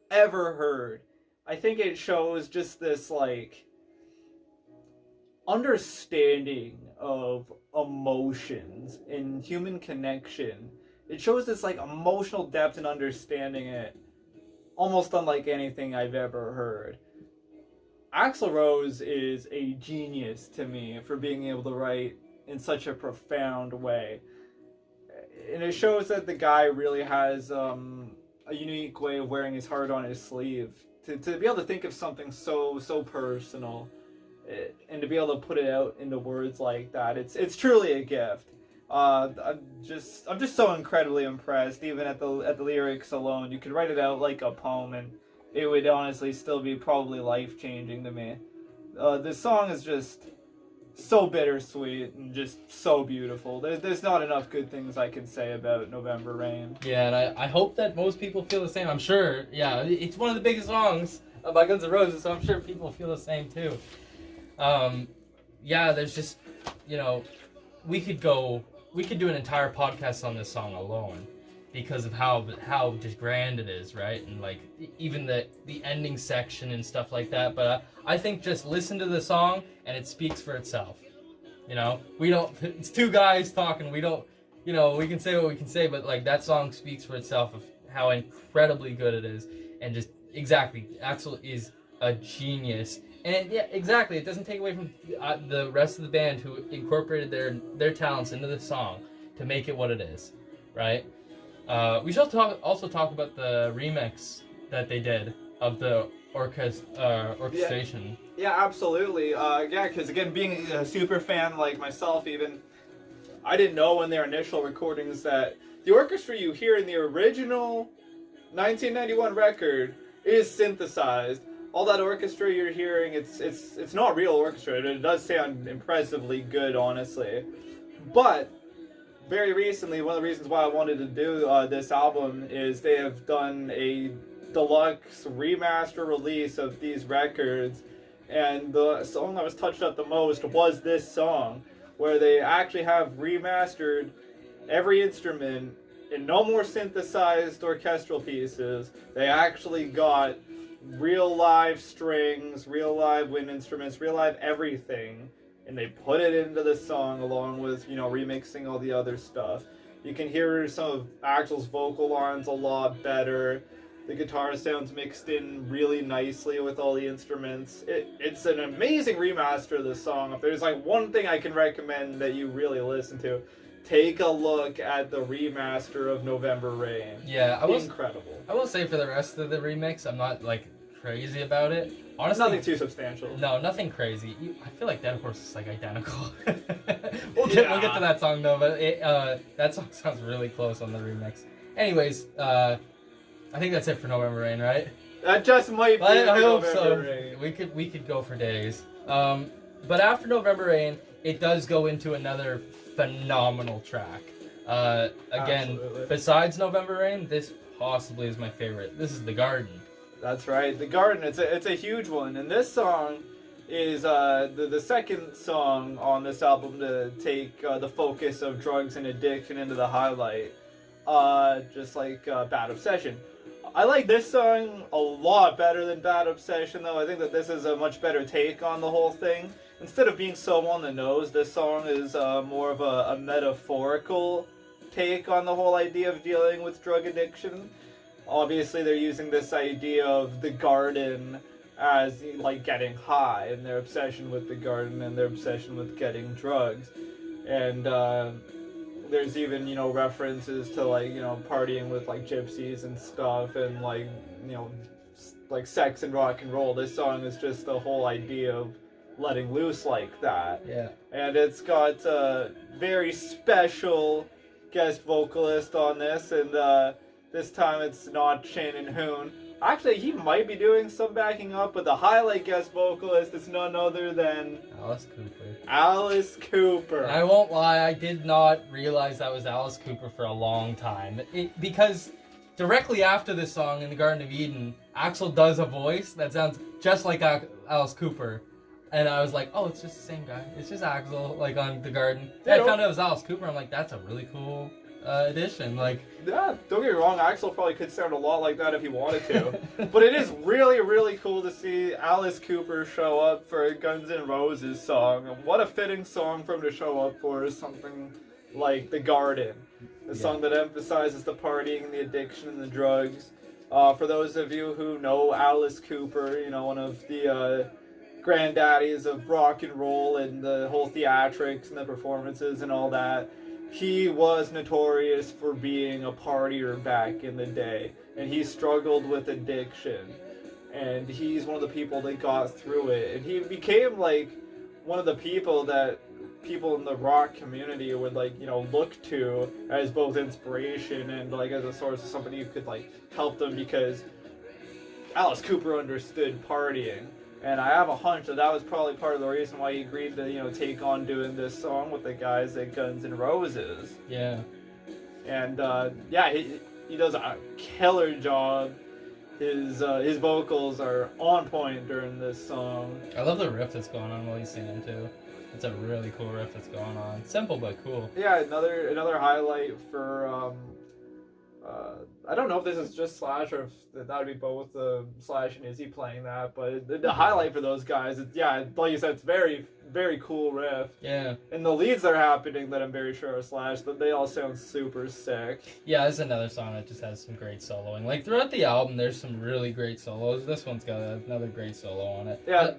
ever heard. I think it shows just this like understanding of emotions and human connection. It shows this like emotional depth and understanding it almost unlike anything I've ever heard. Axl Rose is a genius to me for being able to write in such a profound way. And it shows that the guy really has a unique way of wearing his heart on his sleeve. To be able to think of something so personal and to be able to put it out into words like that, it's truly a gift. I'm just so incredibly impressed. Even at the lyrics alone, you could write it out like a poem, and it would honestly still be probably life-changing to me. This song is just so bittersweet and just so beautiful. There's not enough good things I can say about November Rain. Yeah, and I hope that most people feel the same. I'm sure, yeah, it's one of the biggest songs by Guns N' Roses, so I'm sure people feel the same too. Yeah, there's just, you know, we could do an entire podcast on this song alone because of how just grand it is, right? And like even the ending section and stuff like that. But I think just listen to the song and it speaks for itself. You know, it's two guys talking. We don't, you know, we can say what we can say, but like that song speaks for itself of how incredibly good it is. And just exactly, Axl is a genius. And yeah, exactly, it doesn't take away from the rest of the band who incorporated their talents into the song to make it what it is, right? We should also talk about the remix that they did of the orchestration. Yeah, absolutely. Yeah, because again, being a super fan like myself, even I didn't know when their initial recordings that the orchestra you hear in the original 1991 record is synthesized. All that orchestra you're hearing, it's not real orchestra. It does sound impressively good, honestly. But very recently, one of the reasons why I wanted to do this album is they have done a deluxe remaster release of these records, and the song that was touched up the most was this song, where they actually have remastered every instrument and no more synthesized orchestral pieces. They actually got real live strings, real live wind instruments, real live everything, and they put it into the song along with, you know, remixing all the other stuff. You can hear some of Axl's vocal lines a lot better. The guitar sounds mixed in really nicely with all the instruments. It's an amazing remaster of the song. If there's like one thing I can recommend that you really listen to, take a look at the remaster of November Rain. Yeah, incredible. I will say for the rest of the remix, I'm not like crazy about it. Honestly, Nothing too substantial. No, nothing crazy. I feel like Dead Horse is like identical. we'll get to that song though, but that song sounds really close on the remix. Anyways, I think that's it for November Rain, right? That just might be. I hope November so. Rain. We could go for days. But after November Rain, it does go into another phenomenal track. Again, Absolutely. besides November Rain, this possibly is my favorite. This is The Garden. That's right, The Garden. It's a huge one, and this song is the second song on this album to take the focus of drugs and addiction into the highlight, just like Bad Obsession. I like this song a lot better than Bad Obsession, though. I think that this is a much better take on the whole thing. Instead of being so on the nose, this song is more of a metaphorical take on the whole idea of dealing with drug addiction. Obviously, they're using this idea of the garden as like getting high, and their obsession with the garden and their obsession with getting drugs. And there's even, references to like, partying with like gypsies and stuff, and like, like sex and rock and roll. This song is just the whole idea of letting loose like that. Yeah. And it's got a very special guest vocalist on this, and this time it's not Shannon Hoon. Actually, he might be doing some backing up, but the highlight guest vocalist is none other than Alice Cooper. Alice Cooper. And I won't lie, I did not realize that was Alice Cooper for a long time. Because directly after this song, in the Garden of Eden, Axl does a voice that sounds just like Alice Cooper. And I was like, oh, it's just the same guy. It's just Axl, like, on The Garden. And I found out it was Alice Cooper. I'm like, that's a really cool addition. Like, yeah, don't get me wrong, Axl probably could sound a lot like that if he wanted to. But it is really, really cool to see Alice Cooper show up for a Guns N' Roses song. And what a fitting song for him to show up for is something like The Garden. A song that emphasizes the partying and the addiction and the drugs. For those of you who know Alice Cooper, one of the granddaddies of rock and roll and the whole theatrics and the performances and all that. He was notorious for being a partier back in the day, and he struggled with addiction, and he's one of the people that got through it, and he became like one of the people that people in the rock community would look to as both inspiration and like as a source of somebody who could like help them, because Alice Cooper understood partying. And I have a hunch that was probably part of the reason why he agreed to, take on doing this song with the guys at Guns N' Roses. yeah. And he does a killer job. His vocals are on point during this song. I love the riff that's going on while he's singing, too. It's a really cool riff that's going on. Simple, but cool. Yeah, another highlight for I don't know if this is just Slash or if that would be both Slash and Izzy playing that, but the highlight for those guys is, like you said, it's very, very cool riff. Yeah. And the leads that are happening that I'm very sure are Slash, that they all sound super sick. Yeah, this is another song that just has some great soloing. Like, throughout the album, there's some really great solos. This one's got another great solo on it. Yeah,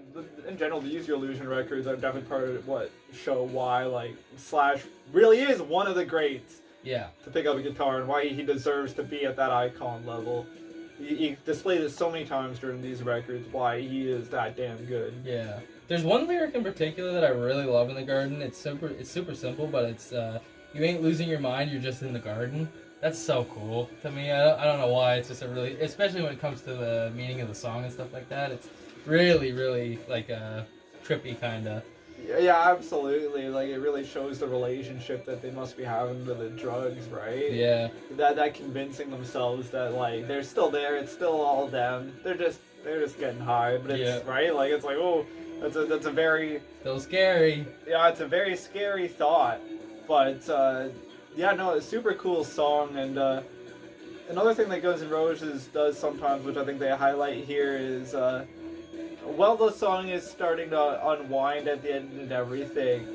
in general, the Use Your Illusion records are definitely part of what show why, like, Slash really is one of the greats. Yeah. To pick up a guitar, and why he deserves to be at that icon level. He displays it so many times during these records, why he is that damn good. Yeah. There's one lyric in particular that I really love in The Garden. It's super simple, but it's you ain't losing your mind, you're just in the garden. That's so cool to me. I don't know why. It's just a really, especially when it comes to the meaning of the song and stuff like that. It's really, really like trippy kind of. Yeah, absolutely. Like, it really shows the relationship that they must be having to the drugs, right? Yeah. That convincing themselves that, like, they're still there, it's still all them. They're just getting high, but it's right. Like, it's like, oh, that's a very still scary. Yeah, it's a very scary thought, but it's a super cool song. And another thing that Guns N' Roses does sometimes, which I think they highlight here, is while the song is starting to unwind at the end and everything,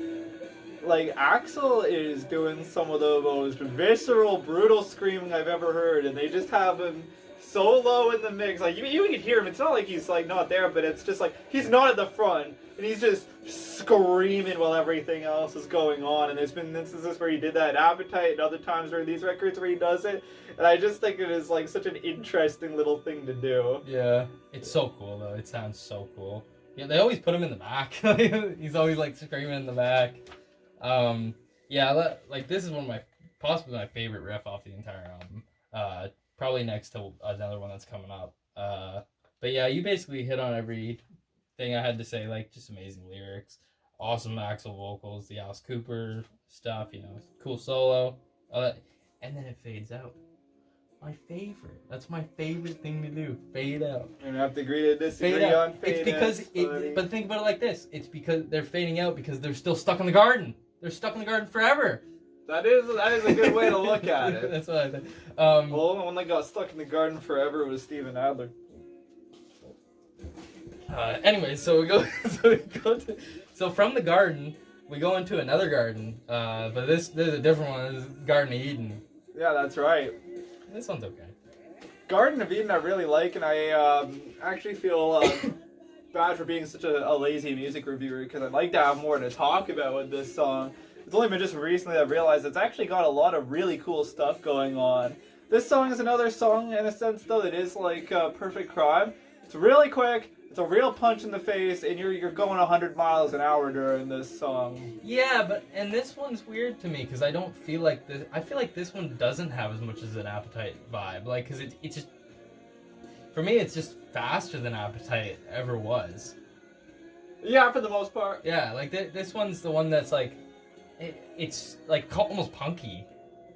like, Axl is doing some of the most visceral, brutal screaming I've ever heard, and they just have him so low in the mix. Like you can hear him. It's not like he's like not there, but it's just like he's not at the front and he's just screaming while everything else is going on. And there's been instances where he did that at Appetite and other times where these records where he does it. And I just think it is like such an interesting little thing to do. Yeah, it's so cool though. It sounds so cool. Yeah, they always put him in the back. He's always like screaming in the back. Yeah, like this is one of possibly my favorite riff off the entire album. Probably next to another one that's coming up. But yeah, you basically hit on every thing I had to say. Like, just amazing lyrics, awesome Axl vocals, the Alice Cooper stuff, cool solo, all that, and then it fades out. My favorite. That's my favorite thing to do. Fade out. You're gonna have to agree to disagree on fade. It's because but think about it like this. It's because they're fading out because they're still stuck in the garden. They're stuck in the garden forever. That is a good way to look at it. That's what I think. Well, the only one that got stuck in the garden forever was Steven Adler. Anyway, so from the garden we go into another garden. But there's a different one. This is Garden of Eden. Yeah, that's right. This one's okay. Garden of Eden I really like, and I actually feel bad for being such a lazy music reviewer because I'd like to have more to talk about with this song. It's only been just recently that I realized it's actually got a lot of really cool stuff going on. This song is another song in a sense though that is like Perfect Crime. It's really quick, it's a real punch in the face, and you're going 100 miles an hour during this song. Yeah, and this one's weird to me because I don't feel like this. I feel like this one doesn't have as much as an Appetite vibe. Like, because it's just, for me, it's just faster than Appetite ever was. Yeah, for the most part. Yeah, like this one's the one that's like, it's like almost punky.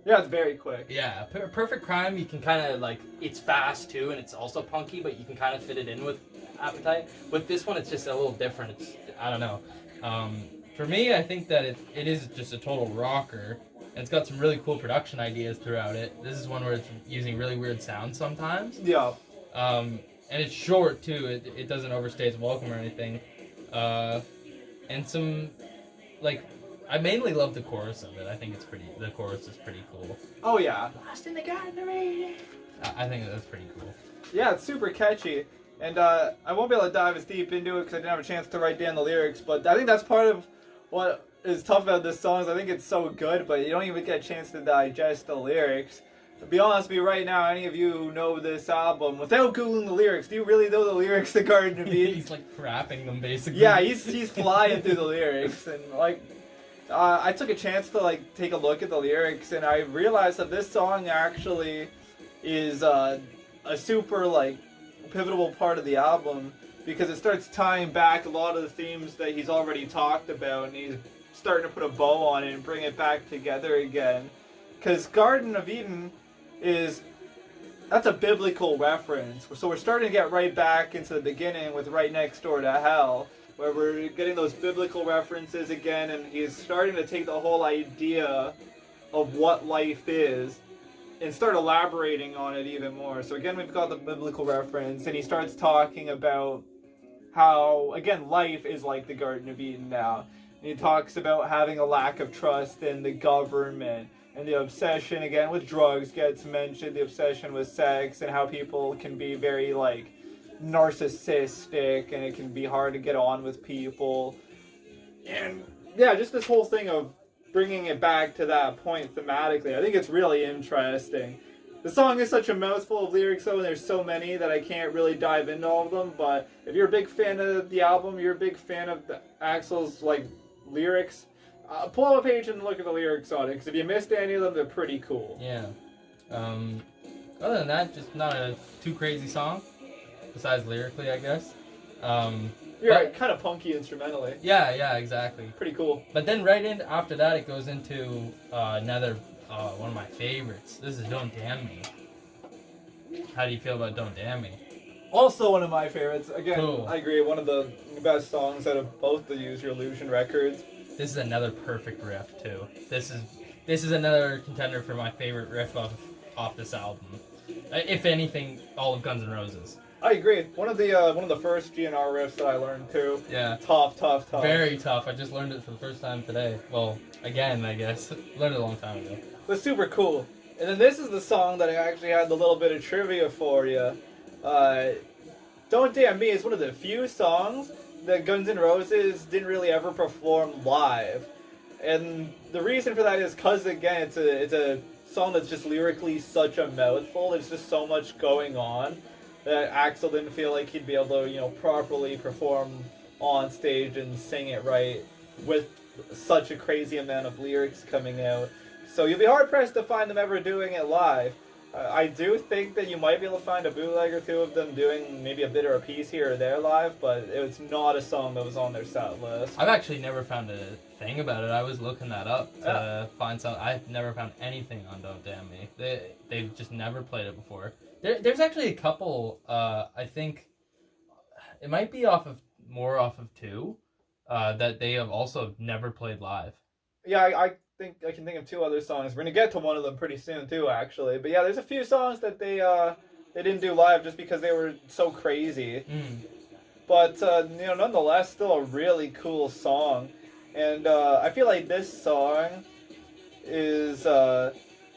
Yeah, it's very quick. Yeah, Perfect Crime, you can kind of like, it's fast too, and it's also punky, but you can kind of fit it in with Appetite. With this one, it's just a little different. I don't know. For me, I think that it is just a total rocker, and it's got some really cool production ideas throughout it. This is one where it's using really weird sounds sometimes. Yeah. And it's short too. It doesn't overstay its welcome or anything. And some, like, I mainly love the chorus of it. I think the chorus is pretty cool. Oh yeah. Lost in the Garden of Eden. I think that's pretty cool. Yeah, it's super catchy. And I won't be able to dive as deep into it because I didn't have a chance to write down the lyrics, but I think that's part of what is tough about this song is I think it's so good, but you don't even get a chance to digest the lyrics. To be honest with you right now, any of you who know this album, without Googling the lyrics, do you really know the lyrics to Garden of Eden? He's like rapping them basically. Yeah, he's flying through the lyrics, and like, I took a chance to like take a look at the lyrics, and I realized that this song actually is a super like pivotal part of the album because it starts tying back a lot of the themes that he's already talked about, and he's starting to put a bow on it and bring it back together again. Because Garden of Eden that's a biblical reference. So we're starting to get right back into the beginning with Right Next Door to Hell, where we're getting those biblical references again, and he's starting to take the whole idea of what life is and start elaborating on it even more. So again, we've got the biblical reference, and he starts talking about how, again, life is like the Garden of Eden now. And he talks about having a lack of trust in the government, and the obsession, again, with drugs gets mentioned, the obsession with sex, and how people can be very, like, narcissistic, and it can be hard to get on with people. And, yeah, just this whole thing of bringing it back to that point thematically, I think it's really interesting. The song is such a mouthful of lyrics, though, and there's so many that I can't really dive into all of them, but if you're a big fan of the album, you're a big fan of Axl's, like, lyrics, pull up a page and look at the lyrics on it, because if you missed any of them, they're pretty cool. Yeah. Other than that, just not a too crazy song, besides lyrically, I guess. You're right, kind of punky instrumentally. Yeah, exactly. Pretty cool. But then right in after that, it goes into another one of my favorites. This is Don't Damn Me. How do you feel about Don't Damn Me? Also one of my favorites. Again, Cool. I agree, one of the best songs out of both the Use Your Illusion records. This is another perfect riff too. This is another contender for my favorite riff off this album. If anything, all of Guns N' Roses. I agree. One of the first GNR riffs that I learned too. Yeah. Tough. Very tough. I just learned it for the first time today. Well, again, I guess. Learned it a long time ago. But super cool. And then this is the song that I actually had the little bit of trivia for you. Don't Damn Me is one of the few songs that Guns N' Roses didn't really ever perform live. And the reason for that is because, again, it's a song that's just lyrically such a mouthful. There's just so much going on that Axl didn't feel like he'd be able to, properly perform on stage and sing it right with such a crazy amount of lyrics coming out. So you'll be hard-pressed to find them ever doing it live. I do think that you might be able to find a bootleg or two of them doing maybe a bit or a piece here or there live, but it's not a song that was on their set list. I've actually never found a thing about it. I was looking that up to find some. I've never found anything on Don't Damn Me. They've just never played it before. There's actually a couple, I think, it might be more off of 2, that they have also never played live. Yeah, I think I can think of 2 other songs. We're gonna get to one of them pretty soon too, actually. But yeah, there's a few songs that they didn't do live just because they were so crazy. But nonetheless, still a really cool song. And I feel like this song is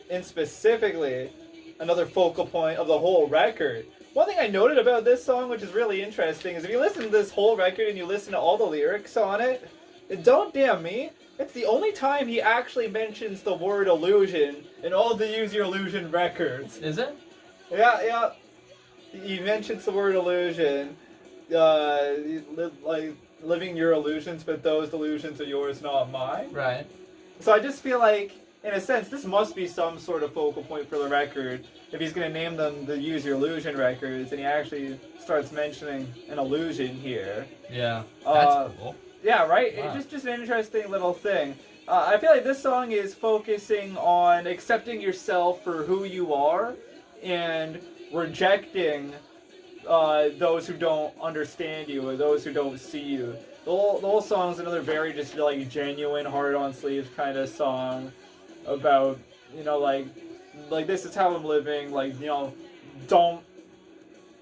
in specifically another focal point of the whole record. One thing I noted about this song, which is really interesting, is if you listen to this whole record and you listen to all the lyrics on it, Don't Damn Me, it's the only time he actually mentions the word illusion in all the Use Your Illusion records. Is it? Yeah. He mentions the word illusion, like living your illusions, but those illusions are yours, not mine. Right. So I just feel like, in a sense, this must be some sort of focal point for the record. If he's going to name them the Use Your Illusion records, and he actually starts mentioning an illusion here. Yeah, that's cool. Yeah, right? Wow. It's just an interesting little thing. I feel like this song is focusing on accepting yourself for who you are and rejecting those who don't understand you or those who don't see you. The whole song's another very just like genuine, hard on sleeves kind of song about, like this is how I'm living,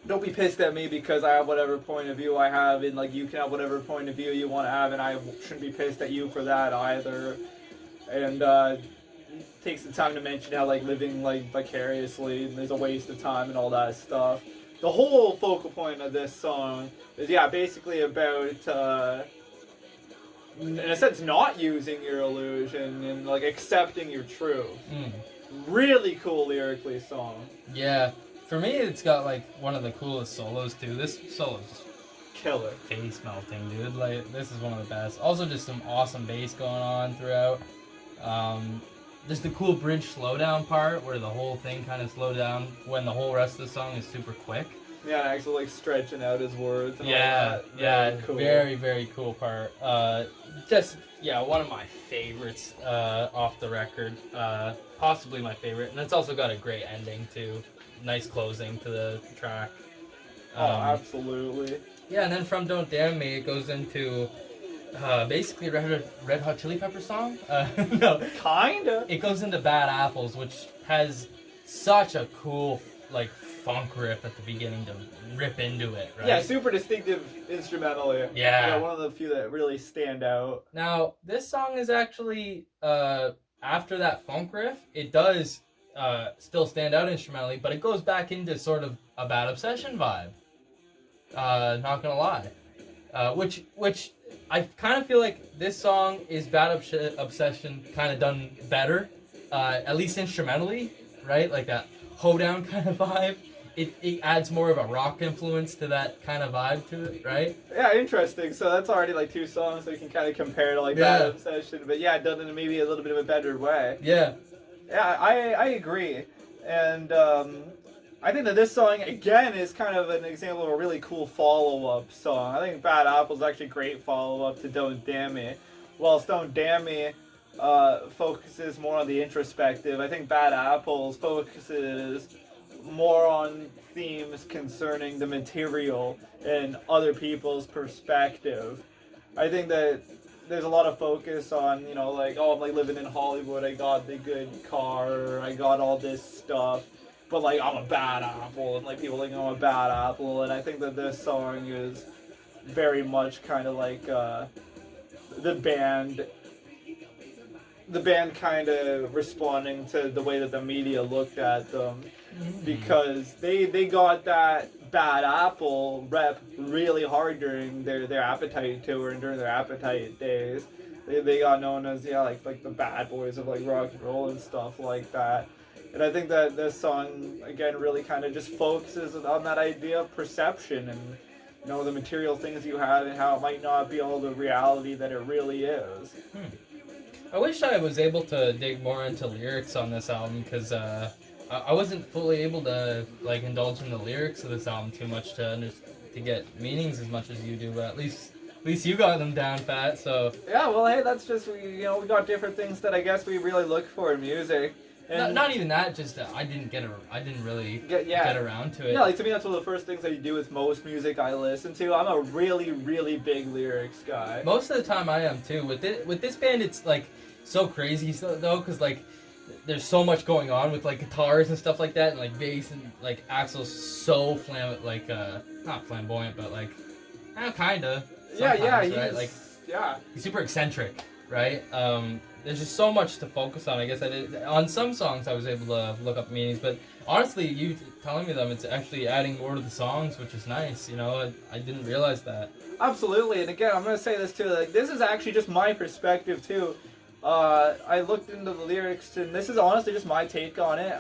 don't be pissed at me because I have whatever point of view I have, and like you can have whatever point of view you want to have, and I shouldn't be pissed at you for that either. And takes the time to mention how like living like vicariously is a waste of time and all that stuff. The whole focal point of this song is basically about in a sense not using your illusion and like accepting your truth. Really cool lyrically song. Yeah. For me, it's got like one of the coolest solos too. This solo is just killer, face melting, dude. Like this is one of the best. Also, just some awesome bass going on throughout. Just the cool bridge slowdown part where the whole thing kind of slowed down when the whole rest of the song is super quick. Yeah, and actually like stretching out his words. And yeah, all that. yeah, cool. Very, very cool part. One of my favorites off the record. Possibly my favorite, and it's also got a great ending too. Nice closing to the track. Absolutely. Yeah, and then from Don't Damn Me, it goes into basically a Red Hot Chili Pepper song. No, kinda. It goes into Bad Apples, which has such a cool like funk riff at the beginning to rip into it. Right? Yeah, super distinctive instrumental. Yeah, one of the few that really stand out. Now this song is actually after that funk riff, it does. Still stand out instrumentally, but it goes back into sort of a Bad Obsession vibe. Not gonna lie. Which I kind of feel like this song is Bad Obsession kind of done better, at least instrumentally, right? Like a hoedown kind of vibe. It adds more of a rock influence to that kind of vibe to it, right? Yeah, interesting. So that's already like 2 songs that you can kind of compare to like Bad Obsession, but yeah, done in maybe a little bit of a better way. Yeah. Yeah, I agree. And I think that this song, again, is kind of an example of a really cool follow-up song. I think Bad Apple is actually a great follow-up to Don't Damn Me. Whilst Don't Damn Me focuses more on the introspective, I think Bad Apples focuses more on themes concerning the material and other people's perspective. I think that there's a lot of focus on, I'm like living in Hollywood, I got the good car, I got all this stuff, but like I'm a bad apple, and like people think I'm a bad apple, and I think that this song is very much kind of like the band the band kind of responding to the way that the media looked at them, because they got that Bad Apple rep really hard during their Appetite tour and during their Appetite days. They got known as like the bad boys of like rock and roll and stuff like that. And I think that this song again really kind of just focuses on that idea of perception and the material things you have and how it might not be all the reality that it really is. I wish I was able to dig more into lyrics on this album, because I wasn't fully able to like indulge in the lyrics of this album too much to get meanings as much as you do, but at least you got them down pat. So yeah, well, hey, that's just we got different things that I guess we really look for in music. And not even that, just I didn't really get around to it. Yeah, like to me that's one of the first things that you do with most music I listen to. I'm a really, really big lyrics guy. Most of the time I am too. With this band, it's like so crazy though, because like there's so much going on with like guitars and stuff like that, and like bass, and like Axl's so not flamboyant, but like kinda. Yeah, right? He's super eccentric, right? There's just so much to focus on. I guess on some songs I was able to look up meanings, but honestly, you telling me them, it's actually adding more to the songs, which is nice. I didn't realize that. Absolutely, and again, I'm gonna say this too. Like, this is actually just my perspective too. I looked into the lyrics, and this is honestly just my take on it.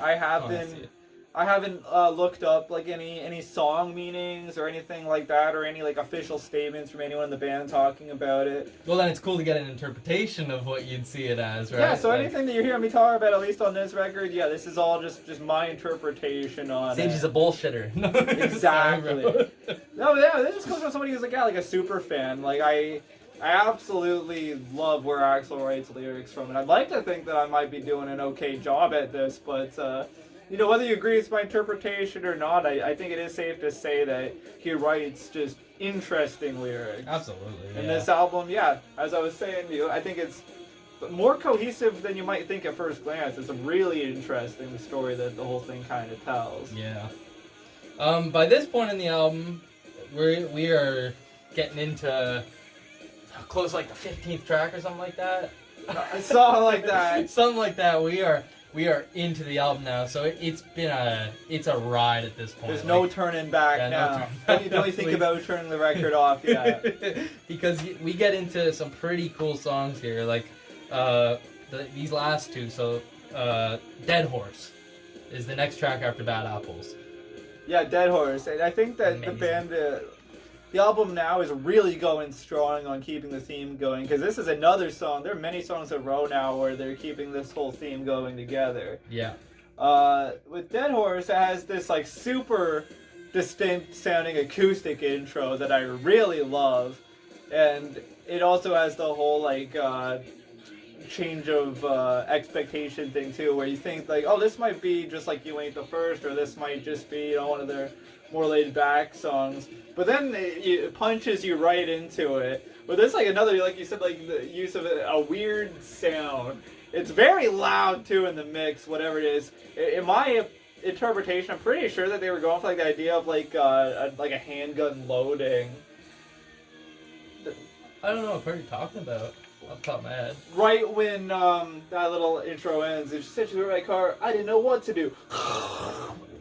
I haven't looked up like any song meanings or anything like that, or any like official statements from anyone in the band talking about it. Well, then it's cool to get an interpretation of what you'd see it as, right? Yeah. So anything that you're hearing me talk about, at least on this record, this is all just my interpretation on Sage it. is a bullshitter. Exactly. No, yeah, this just comes from somebody who's like a super fan. Like I absolutely love where Axl writes lyrics from, and I'd like to think that I might be doing an okay job at this, but whether you agree with my interpretation or not, I think it is safe to say that he writes just interesting lyrics. Absolutely. And this album, as I was saying to you, I think it's more cohesive than you might think at first glance. It's a really interesting story that the whole thing kind of tells. Yeah. By this point in the album, we are getting into close like the 15th track or something like that. Something like that. Something like that. We are into the album now, so it's a ride at this point. There's no turning back now. Don't you think about turning the record off yet? Because we get into some pretty cool songs here, like these last two. So Dead Horse is the next track after Bad Apples. Yeah, Dead Horse. And I think that Amazing. the band, the album now is really going strong on keeping the theme going, because this is another song. There are many songs in a row now where they're keeping this whole theme going together. Yeah. With Dead Horse, it has this like super distinct sounding acoustic intro that I really love, and it also has the whole like change of expectation thing too, where you think like, oh, this might be just like You Ain't the First, or this might just be one of their more laid back songs, but then it punches you right into it. But there's like another, like you said, like the use of a weird sound. It's very loud too in the mix, whatever it is. In my interpretation, I'm pretty sure that they were going for like the idea of like a handgun loading. I don't know what you're talking about off the top of my head. Right when that little intro ends, it's just in my car. I didn't know what to do.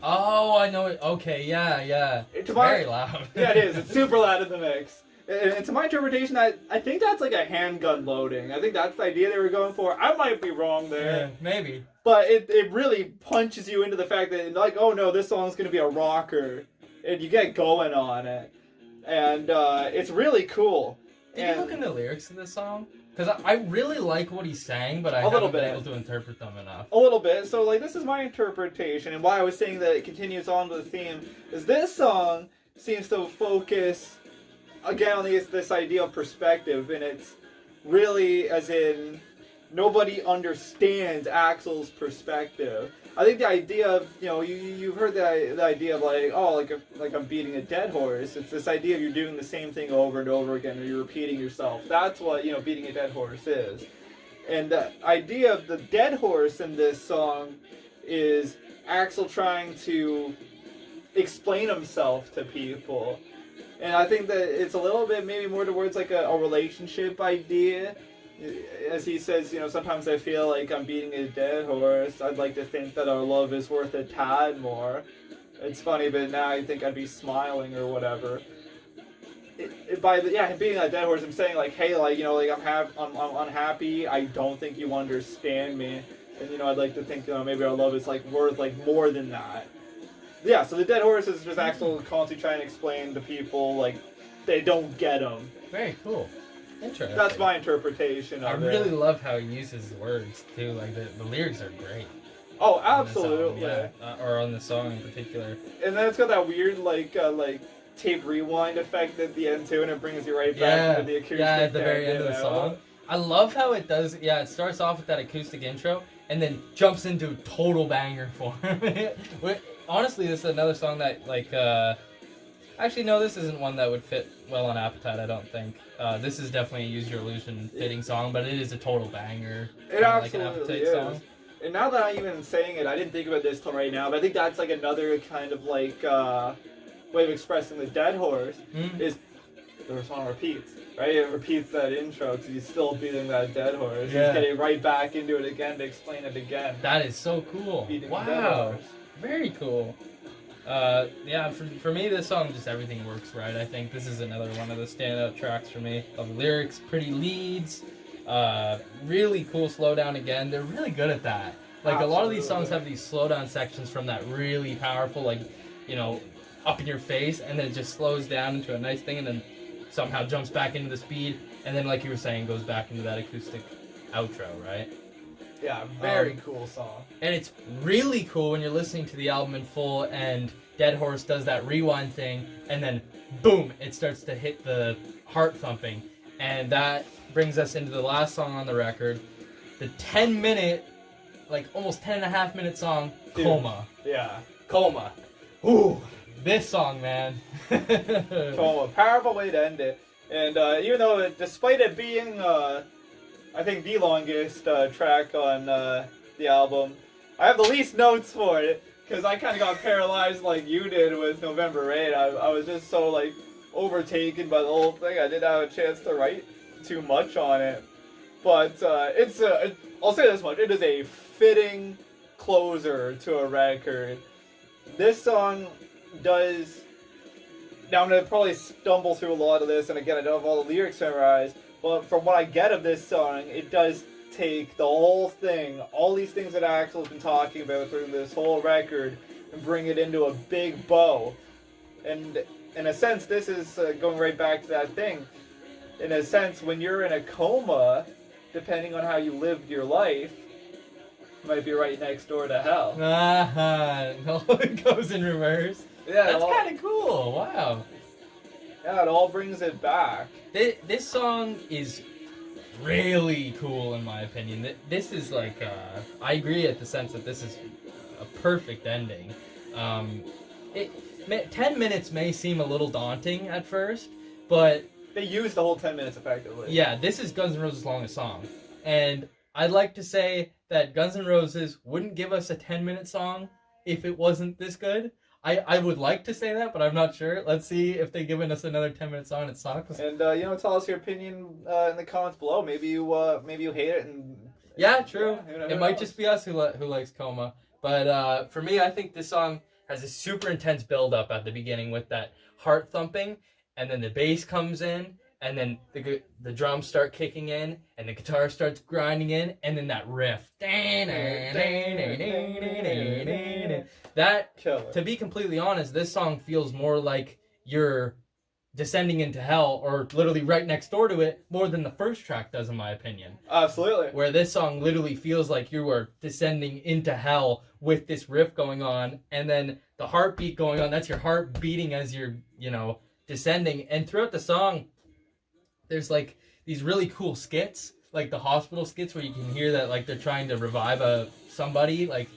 Oh, I know it. Okay, yeah. It's very loud. Yeah, it is. It's super loud in the mix. And to my interpretation, I think that's like a handgun loading. I think that's the idea they were going for. I might be wrong there. Yeah, maybe. But it really punches you into the fact that, like, oh no, this song's going to be a rocker. And you get going on it. And it's really cool. Did you look into the lyrics of this song? Because I really like what he's saying, but I haven't been able to interpret them enough. A little bit. So, like, this is my interpretation, and why I was saying that it continues on with the theme, is this song seems to focus, again, on this idea of perspective, and it's really, as in, nobody understands Axl's perspective. I think the idea of, you've heard the idea of like, oh, like I'm beating a dead horse. It's this idea of you're doing the same thing over and over again, or you're repeating yourself. That's what, beating a dead horse is. And the idea of the dead horse in this song is Axl trying to explain himself to people. And I think that it's a little bit maybe more towards like a relationship idea. as he says, sometimes I feel like I'm beating a dead horse. I'd like to think that our love is worth a tad more. It's funny, but now I think I'd be smiling or whatever. Him being a dead horse, I'm saying like, hey, like, I'm unhappy. I don't think you understand me, and I'd like to think maybe our love is like worth like more than that. Yeah, so the dead horse is just Axl constantly trying to explain to people like they don't get him. Very cool. Interesting. That's my interpretation of it. I really love how he uses words too. Like the lyrics are great. Oh, absolutely. Or on the song in particular. And then it's got that weird like tape rewind effect at the end too, and it brings you right back to the acoustic. Yeah, at the very end of the song. I love how it does. Yeah, it starts off with that acoustic intro and then jumps into total banger form. Honestly, this is another song that like. Actually, no, this isn't one that would fit well on Appetite, I don't think. This is definitely a Use Your Illusion fitting song, but it is a total banger. It absolutely like an Appetite is. Song. And now that I'm even saying it, I didn't think about this till right now, but I think that's like another kind of like way of expressing the dead horse is the song repeats, right? It repeats that intro because he's still beating that dead horse. Yeah. He's getting right back into it again to explain it again. That is so cool. Wow. Very cool. For me, this song, just everything works right. I think this is another one of the standout tracks for me. Of lyrics, pretty leads, really cool slowdown again. They're really good at that. Like, a lot of these songs have these slowdown sections from that really powerful, like, up in your face, and then it just slows down into a nice thing, and then somehow jumps back into the speed, and then, like you were saying, goes back into that acoustic outro, right? Yeah, very cool song. And it's really cool when you're listening to the album in full and Dead Horse does that rewind thing, and then boom, it starts to hit the heart thumping. And that brings us into the last song on the record, the 10-minute, like almost 10.5-minute song, Coma. Yeah. Coma. Ooh, this song, man. Coma. Powerful way to end it. And even though, despite it being, I think the longest track on the album, I have the least notes for it because I kind of got paralyzed like you did with November Rain. I was just so like overtaken by the whole thing. I didn't have a chance to write too much on it, but I'll say this much: it is a fitting closer to a record. This song does. Now I'm gonna probably stumble through a lot of this, and again I don't have all the lyrics memorized. But from what I get of this song, it does take the whole thing, all these things that Axl's been talking about through this whole record, and bring it into a big bow. And in a sense, this is going right back to that thing. In a sense, when you're in a coma, depending on how you lived your life, you might be right next door to hell. No, it goes in reverse. Yeah, that's kind of cool. Wow. Yeah, it all brings it back. This song is really cool in my opinion. This is like, I agree at the sense that this is a perfect ending. 10 minutes may seem a little daunting at first, but... They use the whole 10 minutes effectively. Yeah, this is Guns N' Roses' longest song. And I'd like to say that Guns N' Roses wouldn't give us a 10-minute song if it wasn't this good. I would like to say that, but I'm not sure. Let's see if they've given us another 10-minute song and it sucks. And tell us your opinion in the comments below. Maybe you hate it. And yeah, true. Who it might knows? just be us who likes Coma. But for me, I think this song has a super intense build-up at the beginning with that heart thumping, and then the bass comes in, and then the drums start kicking in, and the guitar starts grinding in, and then that riff. That, to be completely honest, this song feels more like you're descending into hell, or literally right next door to it, more than the first track does, in my opinion. Absolutely. Where this song literally feels like you are descending into hell with this riff going on, and then the heartbeat going on. That's your heart beating as you're, descending. And throughout the song, there's like these really cool skits, like the hospital skits where you can hear that like they're trying to revive somebody, like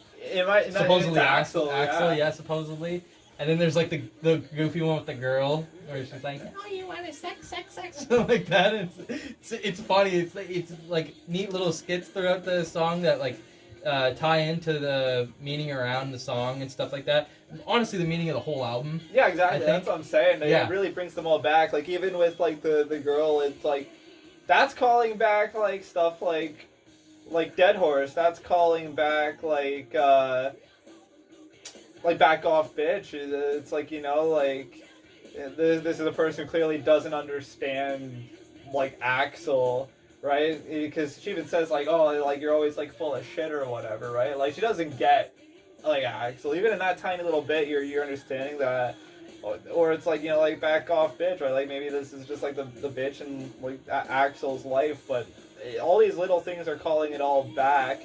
supposedly Axl, yeah, supposedly. And then there's like the goofy one with the girl where she's like, "Oh, you want to sex," something like that. It's funny. It's like neat little skits throughout the song that like tie into the meaning around the song and stuff like that. Honestly, the meaning of the whole album. Yeah, exactly. That's what I'm saying. Yeah. It really brings them all back. Like even with like the girl, it's like that's calling back like stuff like Dead Horse. That's calling back like Back Off Bitch. It's like, you know, like this is a person who clearly doesn't understand like Axel, right? Because she even says like, oh, like you're always like full of shit or whatever, right? Like she doesn't get like Axel. Even in that tiny little bit, you're understanding that. Or it's like, you know, like Back Off Bitch, right? Like maybe this is just like the bitch in like Axel's life, but all these little things are calling it all back.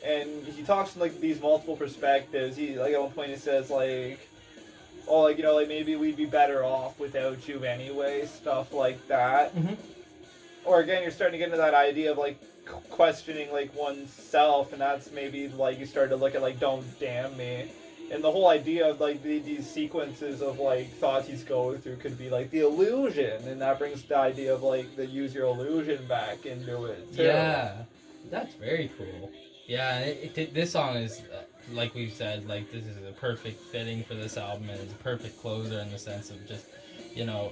And he talks from like these multiple perspectives. He like at one point he says like, oh, like, you know, like maybe we'd be better off without you anyway, stuff like that. Mm-hmm. Or again, you're starting to get into that idea of like questioning like oneself, and that's maybe like you start to look at like Don't Damn Me. And the whole idea of like these sequences of like thoughts he's going through could be like the illusion, and that brings the idea of like the use your illusion back into it too. Yeah, that's very cool. Yeah, this song is, like we've said, like this is a perfect fitting for this album, and it's a perfect closer in the sense of just, you know,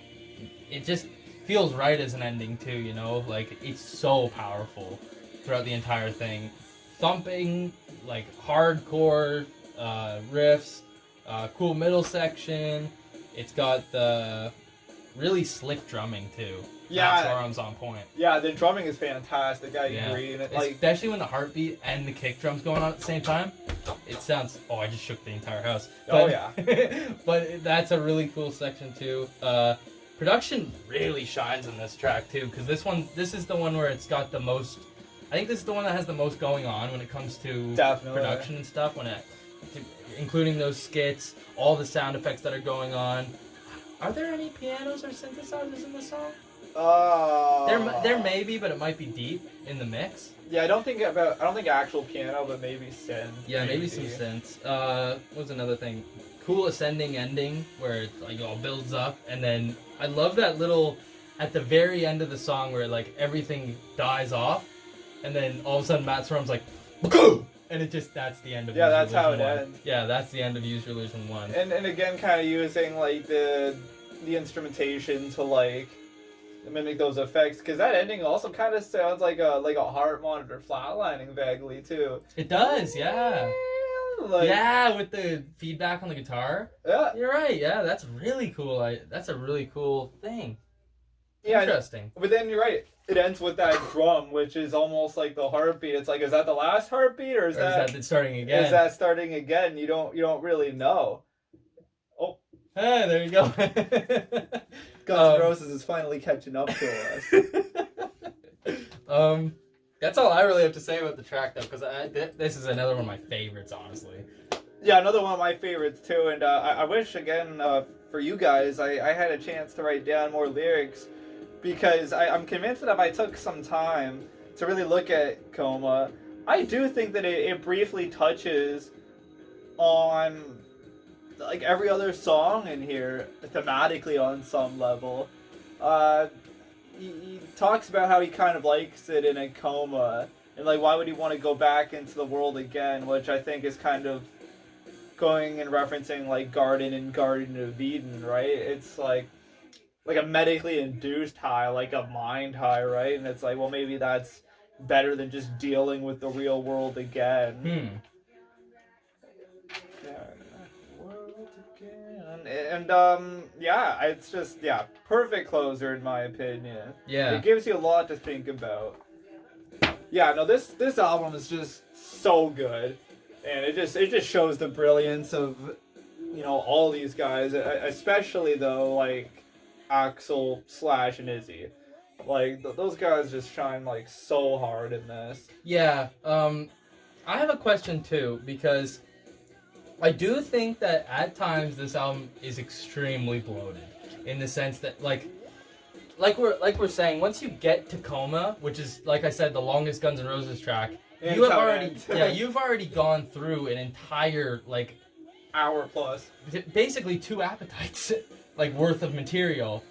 it just feels right as an ending too, you know, like it's so powerful throughout the entire thing. Thumping, like hardcore riffs, cool middle section. It's got the really slick drumming too. Yeah, That's on point. Yeah, the drumming is fantastic. I agree. And it, like, especially when the heartbeat and the kick drums going on at the same time. It sounds. Oh, I just shook the entire house. But, oh yeah. But that's a really cool section too. Production really shines in this track too, because this is the one where it's got the most. I think this is the one that has the most going on when it comes to production and stuff. Including those skits, all the sound effects that are going on. Are there any pianos or synthesizers in this song? There may be, but it might be deep in the mix. Yeah, I don't think actual piano, but maybe synth. Yeah, maybe some synths. What was another thing? Cool ascending ending where it like all builds up, and then I love that little at the very end of the song where like everything dies off, and then all of a sudden Matt Storm's like, "Go!" And that's the end of yeah, that's how it 1. ends. Yeah, that's the end of Use Your Illusion 1. And again, kind of using like the instrumentation to like mimic those effects, because that ending also kind of sounds like a heart monitor flatlining vaguely too. It does, yeah. Like, yeah, with the feedback on the guitar. Yeah, you're right. Yeah, that's really cool. That's a really cool thing. Yeah, interesting. But then you're right. It ends with that drum, which is almost like the heartbeat. It's like, is that the last heartbeat, or is that starting again? Is that starting again? You don't really know. Oh, hey, there you go. Guns N' Roses is finally catching up to us. That's all I really have to say about the track, though, because this is another one of my favorites, honestly. Yeah, another one of my favorites too. And I wish again for you guys, I had a chance to write down more lyrics. Because I'm convinced that if I took some time to really look at Coma, I do think that it briefly touches on like every other song in here thematically on some level. He talks about how he kind of likes it in a coma, and like why would he want to go back into the world again, which I think is kind of going and referencing like Garden and Garden of Eden, right? It's like a medically induced high, like a mind high, right? And it's like, well, maybe that's better than just dealing with the real world again. And yeah, it's just perfect closer in my opinion. Yeah, it gives you a lot to think about. Yeah, no, this album is just so good, and it just shows the brilliance of all these guys, especially though like Axel, Slash, and Izzy. Like those guys just shine like so hard in this. Yeah, I have a question too, because I do think that at times this album is extremely bloated, in the sense that like we're saying, once you get to Coma, which is, like I said, the longest Guns N' Roses track, you've already gone through an entire like hour plus, basically 2 appetites like worth of material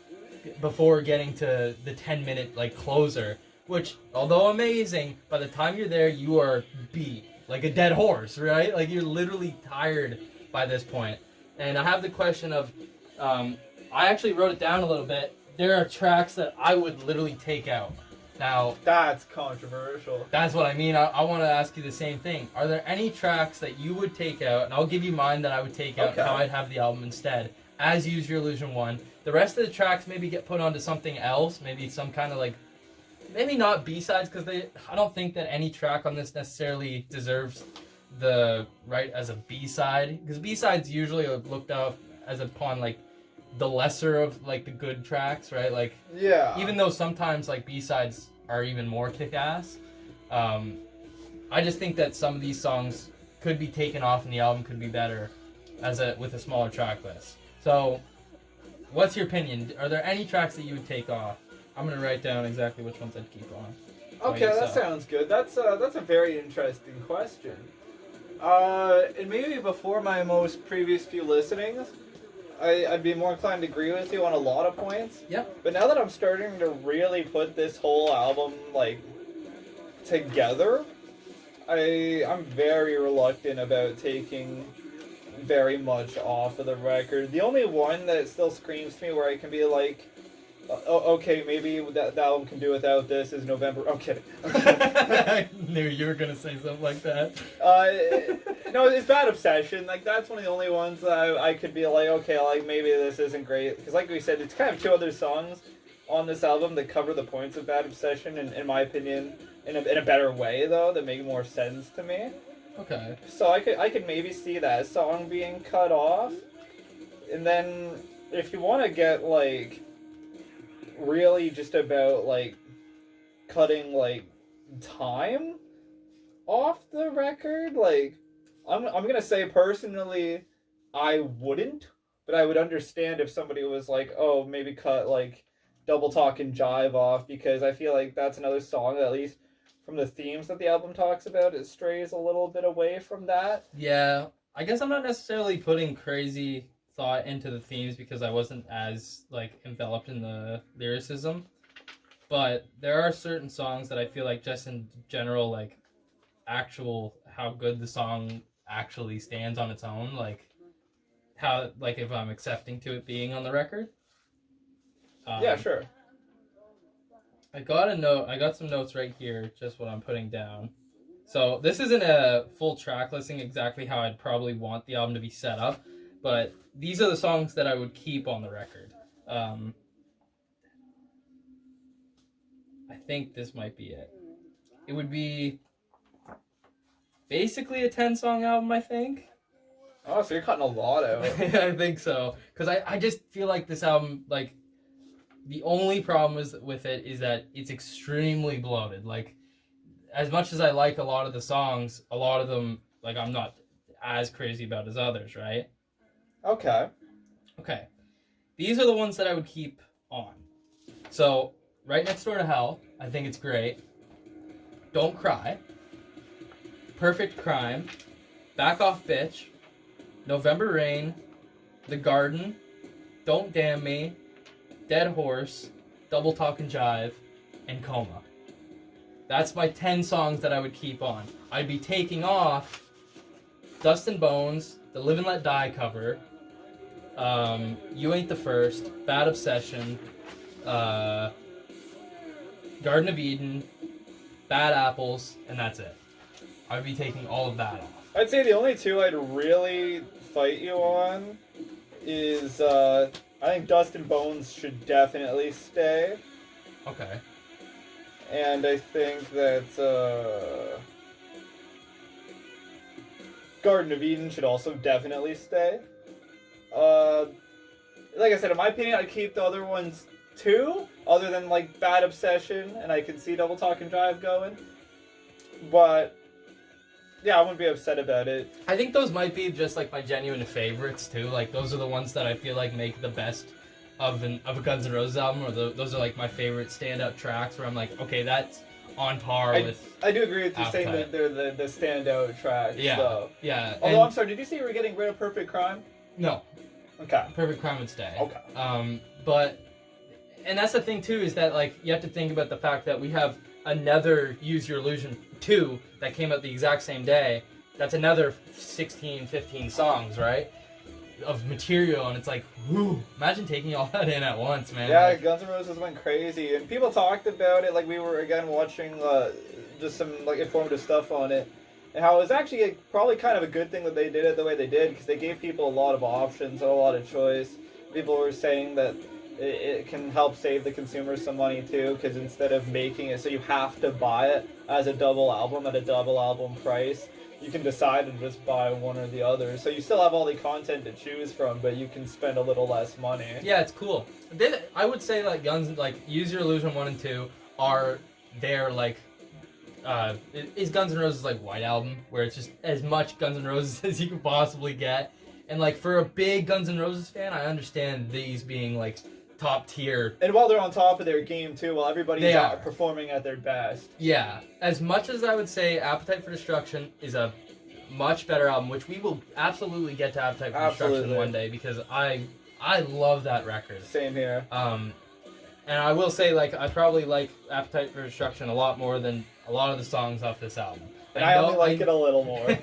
before getting to the 10-minute like closer, which, although amazing, by the time you're there you are beat like a dead horse, right? Like you're literally tired by this point. And I have the question of I actually wrote it down a little bit. There are tracks that I would literally take out. Now, That's controversial. that's what I mean. I want to ask you the same thing. Are there any tracks that you would take out, and I'll give you mine that I would take out, Okay. how I'd have the album instead, as Use Your Illusion 1. The rest of the tracks maybe get put onto something else, maybe some kind of like, maybe not B-sides, because I don't think that any track on this necessarily deserves the right as a B-side, because B-sides usually are looked at as upon like the lesser of like the good tracks, right? Like, Yeah. even though sometimes like B-sides are even more kick-ass, I just think that some of these songs could be taken off and the album could be better with a smaller track list. So, what's your opinion? Are there any tracks that you would take off? I'm gonna write down exactly which ones I'd keep on. Okay, that sounds good. That's a very interesting question. And maybe before my most previous few listenings, I'd be more inclined to agree with you on a lot of points. Yeah. But now that I'm starting to really put this whole album like together, I'm very reluctant about taking very much off of the record. The only one that still screams to me where I can be like, okay, maybe that album can do without this is November. I'm kidding. I knew you were gonna say something like that. No, it's Bad Obsession. Like, that's one of the only ones that I could be like, okay, like, maybe this isn't great. Because like we said, it's kind of two other songs on this album that cover the points of Bad Obsession, and in my opinion, in a better way, though, that make more sense to me. Okay. So I could maybe see that song being cut off. And then, if you want to get, like, really just about, like, cutting, like, time off the record, like, I'm gonna say personally, I wouldn't, but I would understand if somebody was like, oh, maybe cut like Double Talk and Jive off, because I feel like that's another song that, at least from the themes that the album talks about, it strays a little bit away from that. Yeah, I guess I'm not necessarily putting crazy thought into the themes because I wasn't as like enveloped in the lyricism, but there are certain songs that I feel like just in general, like actual how good the song actually stands on its own, like how, like if I'm accepting to it being on the record. Yeah, sure. I got some notes right here, just what I'm putting down. So this isn't a full track listing exactly how I'd probably want the album to be set up, but these are the songs that I would keep on the record. I think this might be it. It would be basically a 10-song album, I think. Oh, so you're cutting a lot out. I think so. Because I just feel like this album, like, the only problem with it is that it's extremely bloated. Like, as much as I like a lot of the songs, a lot of them, like, I'm not as crazy about as others, right? Okay. Okay. These are the ones that I would keep on. So, Right Next Door to Hell, I think it's great. Don't Cry. Perfect Crime, Back Off Bitch, November Rain, The Garden, Don't Damn Me, Dead Horse, Double Talk and Jive, and Coma. That's my 10 songs that I would keep on. I'd be taking off Dust and Bones, the Live and Let Die cover, You Ain't the First, Bad Obsession, Garden of Eden, Bad Apples, and that's it. I would be taking all of that off. I'd say the only two I'd really fight you on is, I think Dust and Bones should definitely stay. Okay. And I think that, Garden of Eden should also definitely stay. Like I said, in my opinion, I'd keep the other ones too, other than, like, Bad Obsession, and I can see Double Talk and Drive going. But yeah, I wouldn't be upset about it. I think those might be just like my genuine favorites too. Like those are the ones that I feel like make the best of a Guns N' Roses album, or those are like my favorite standout tracks where I'm like, okay, that's on par with. I do agree with you Appetite. saying that they're the standout tracks. Yeah, though. yeah. Although I'm sorry, did you say you were getting rid of Perfect Crime? No, Okay. Perfect Crime would stay. Okay. But and that's the thing too, is that like you have to think about the fact that we have another Use Your Illusion 2 that came out the exact same day. That's another 16, 15 songs, right? of material, and it's like, whoo, imagine taking all that in at once, man. Yeah, Like, Guns N' Roses went crazy, and people talked about it. Like we were again watching just some like informative stuff on it, and how it was actually probably kind of a good thing that they did it the way they did, because they gave people a lot of options and a lot of choice. People were saying that it can help save the consumer some money too, because instead of making it so you have to buy it as a double album at a double album price, you can decide to just buy one or the other. So you still have all the content to choose from, but you can spend a little less money. yeah, it's cool. I would say like Use Your Illusion 1 and 2 are their like is Guns N' Roses like White Album, where it's just as much Guns N' Roses as you can possibly get. And like for a big Guns N' Roses fan, I understand these being like top tier. And while they're on top of their game too, while everybody's They are. performing at their best. Yeah, as much as I would say Appetite for Destruction is a much better album, which we will absolutely get to Appetite for Destruction one day, because I love that record. Same here. And I will say, like, I probably like Appetite for Destruction a lot more than a lot of the songs off this album. And I only like it a little more.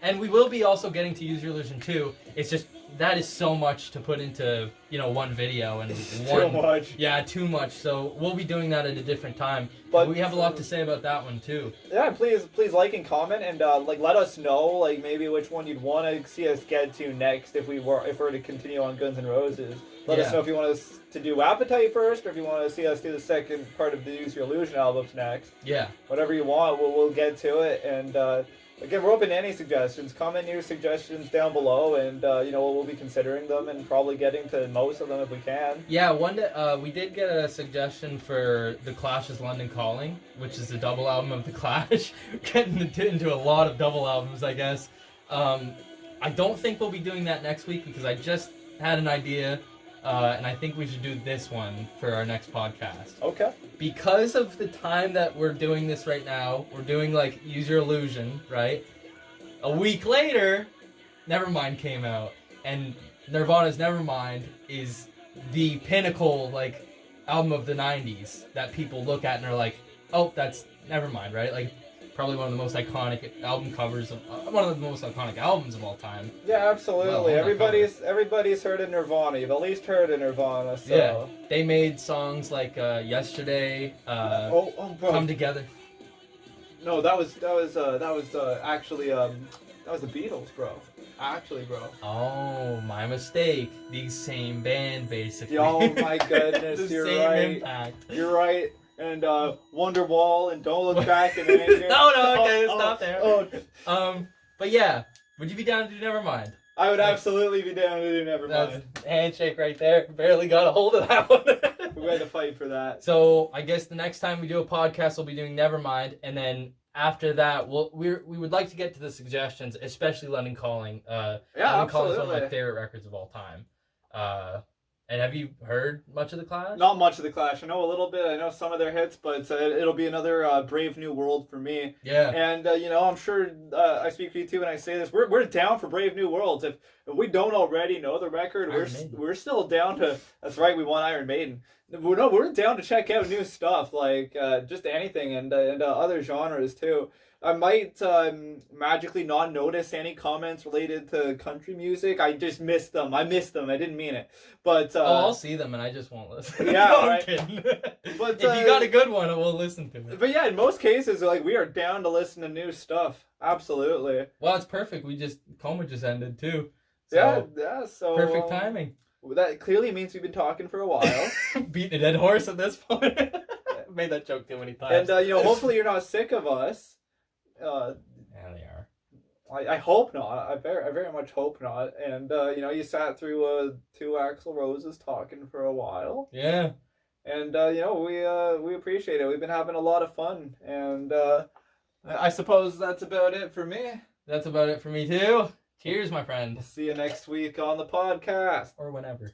And we will be also getting to Use Your Illusion 2. It's just, that is so much to put into, one video. And Too much. Yeah, too much. So we'll be doing that at a different time. But we have a lot to say about that one, too. Yeah, please like and comment, and let us know like maybe which one you'd want to see us get to next if we're to continue on Guns N' Roses. Let us know if you want us to do Appetite first, or if you want to see us do the second part of the Use Your Illusion albums next. Yeah. Whatever you want, we'll get to it. And again, we're open to any suggestions. Comment your suggestions down below, and we'll be considering them and probably getting to most of them if we can. Yeah, we did get a suggestion for The Clash's London Calling, which is the double album of The Clash. Getting into a lot of double albums, I guess. I don't think we'll be doing that next week, because I just had an idea. And I think we should do this one for our next podcast. Okay. Because of the time that we're doing this right now, we're doing like Use Your Illusion, right? A week later, Nevermind came out, and Nirvana's Nevermind is the pinnacle like album of the 90s that people look at and are like, oh, that's Nevermind, right? Like, probably one of the most iconic album covers one of the most iconic albums of all time. Yeah, absolutely. Everybody's heard of Nirvana. You've at least heard of Nirvana. So. Yeah, they made songs like Yesterday, bro. Come Together. No, that was actually the Beatles, bro. Actually, bro. Oh, my mistake. The same band, basically. Oh my goodness, the you're same right. Impact. You're right. And Wonderwall and Don't Look Back in Anger. No, okay, stop there. But yeah, would you be down to do Nevermind? I would absolutely be down to do Nevermind. That's a handshake right there. Barely got a hold of that one. We had to fight for that. So I guess the next time we do a podcast, we'll be doing Nevermind, and then after that, we would like to get to the suggestions, especially London Calling. London Calling is one of my favorite records of all time. And have you heard much of The Clash? Not much of The Clash. I know a little bit. I know some of their hits, but it'll be another Brave New World for me. Yeah. And, I'm sure I speak for you too when I say this. We're down for Brave New Worlds. If we don't already know the record, we're still down to... That's right, we want Iron Maiden. We're down to check out new stuff, like just anything, and other genres too. I might magically not notice any comments related to country music. I just missed them. I missed them. I didn't mean it. But I'll see them and I just won't listen. Yeah, no, right. I'm kidding. But if you got a good one, we'll listen to it. But yeah, in most cases, like we are down to listen to new stuff. Absolutely. Well, it's perfect. Coma just ended too. So, yeah. So perfect timing. That clearly means we've been talking for a while. Beating a dead horse at this point. Made that joke too many times. And hopefully you're not sick of us. Yeah, they are. I hope not. I very much hope not. And you sat through two Axl Roses talking for a while. Yeah. And we appreciate it. We've been having a lot of fun. And I suppose that's about it for me. That's about it for me too. Cheers, my friend. See you next week on the podcast. Or whenever.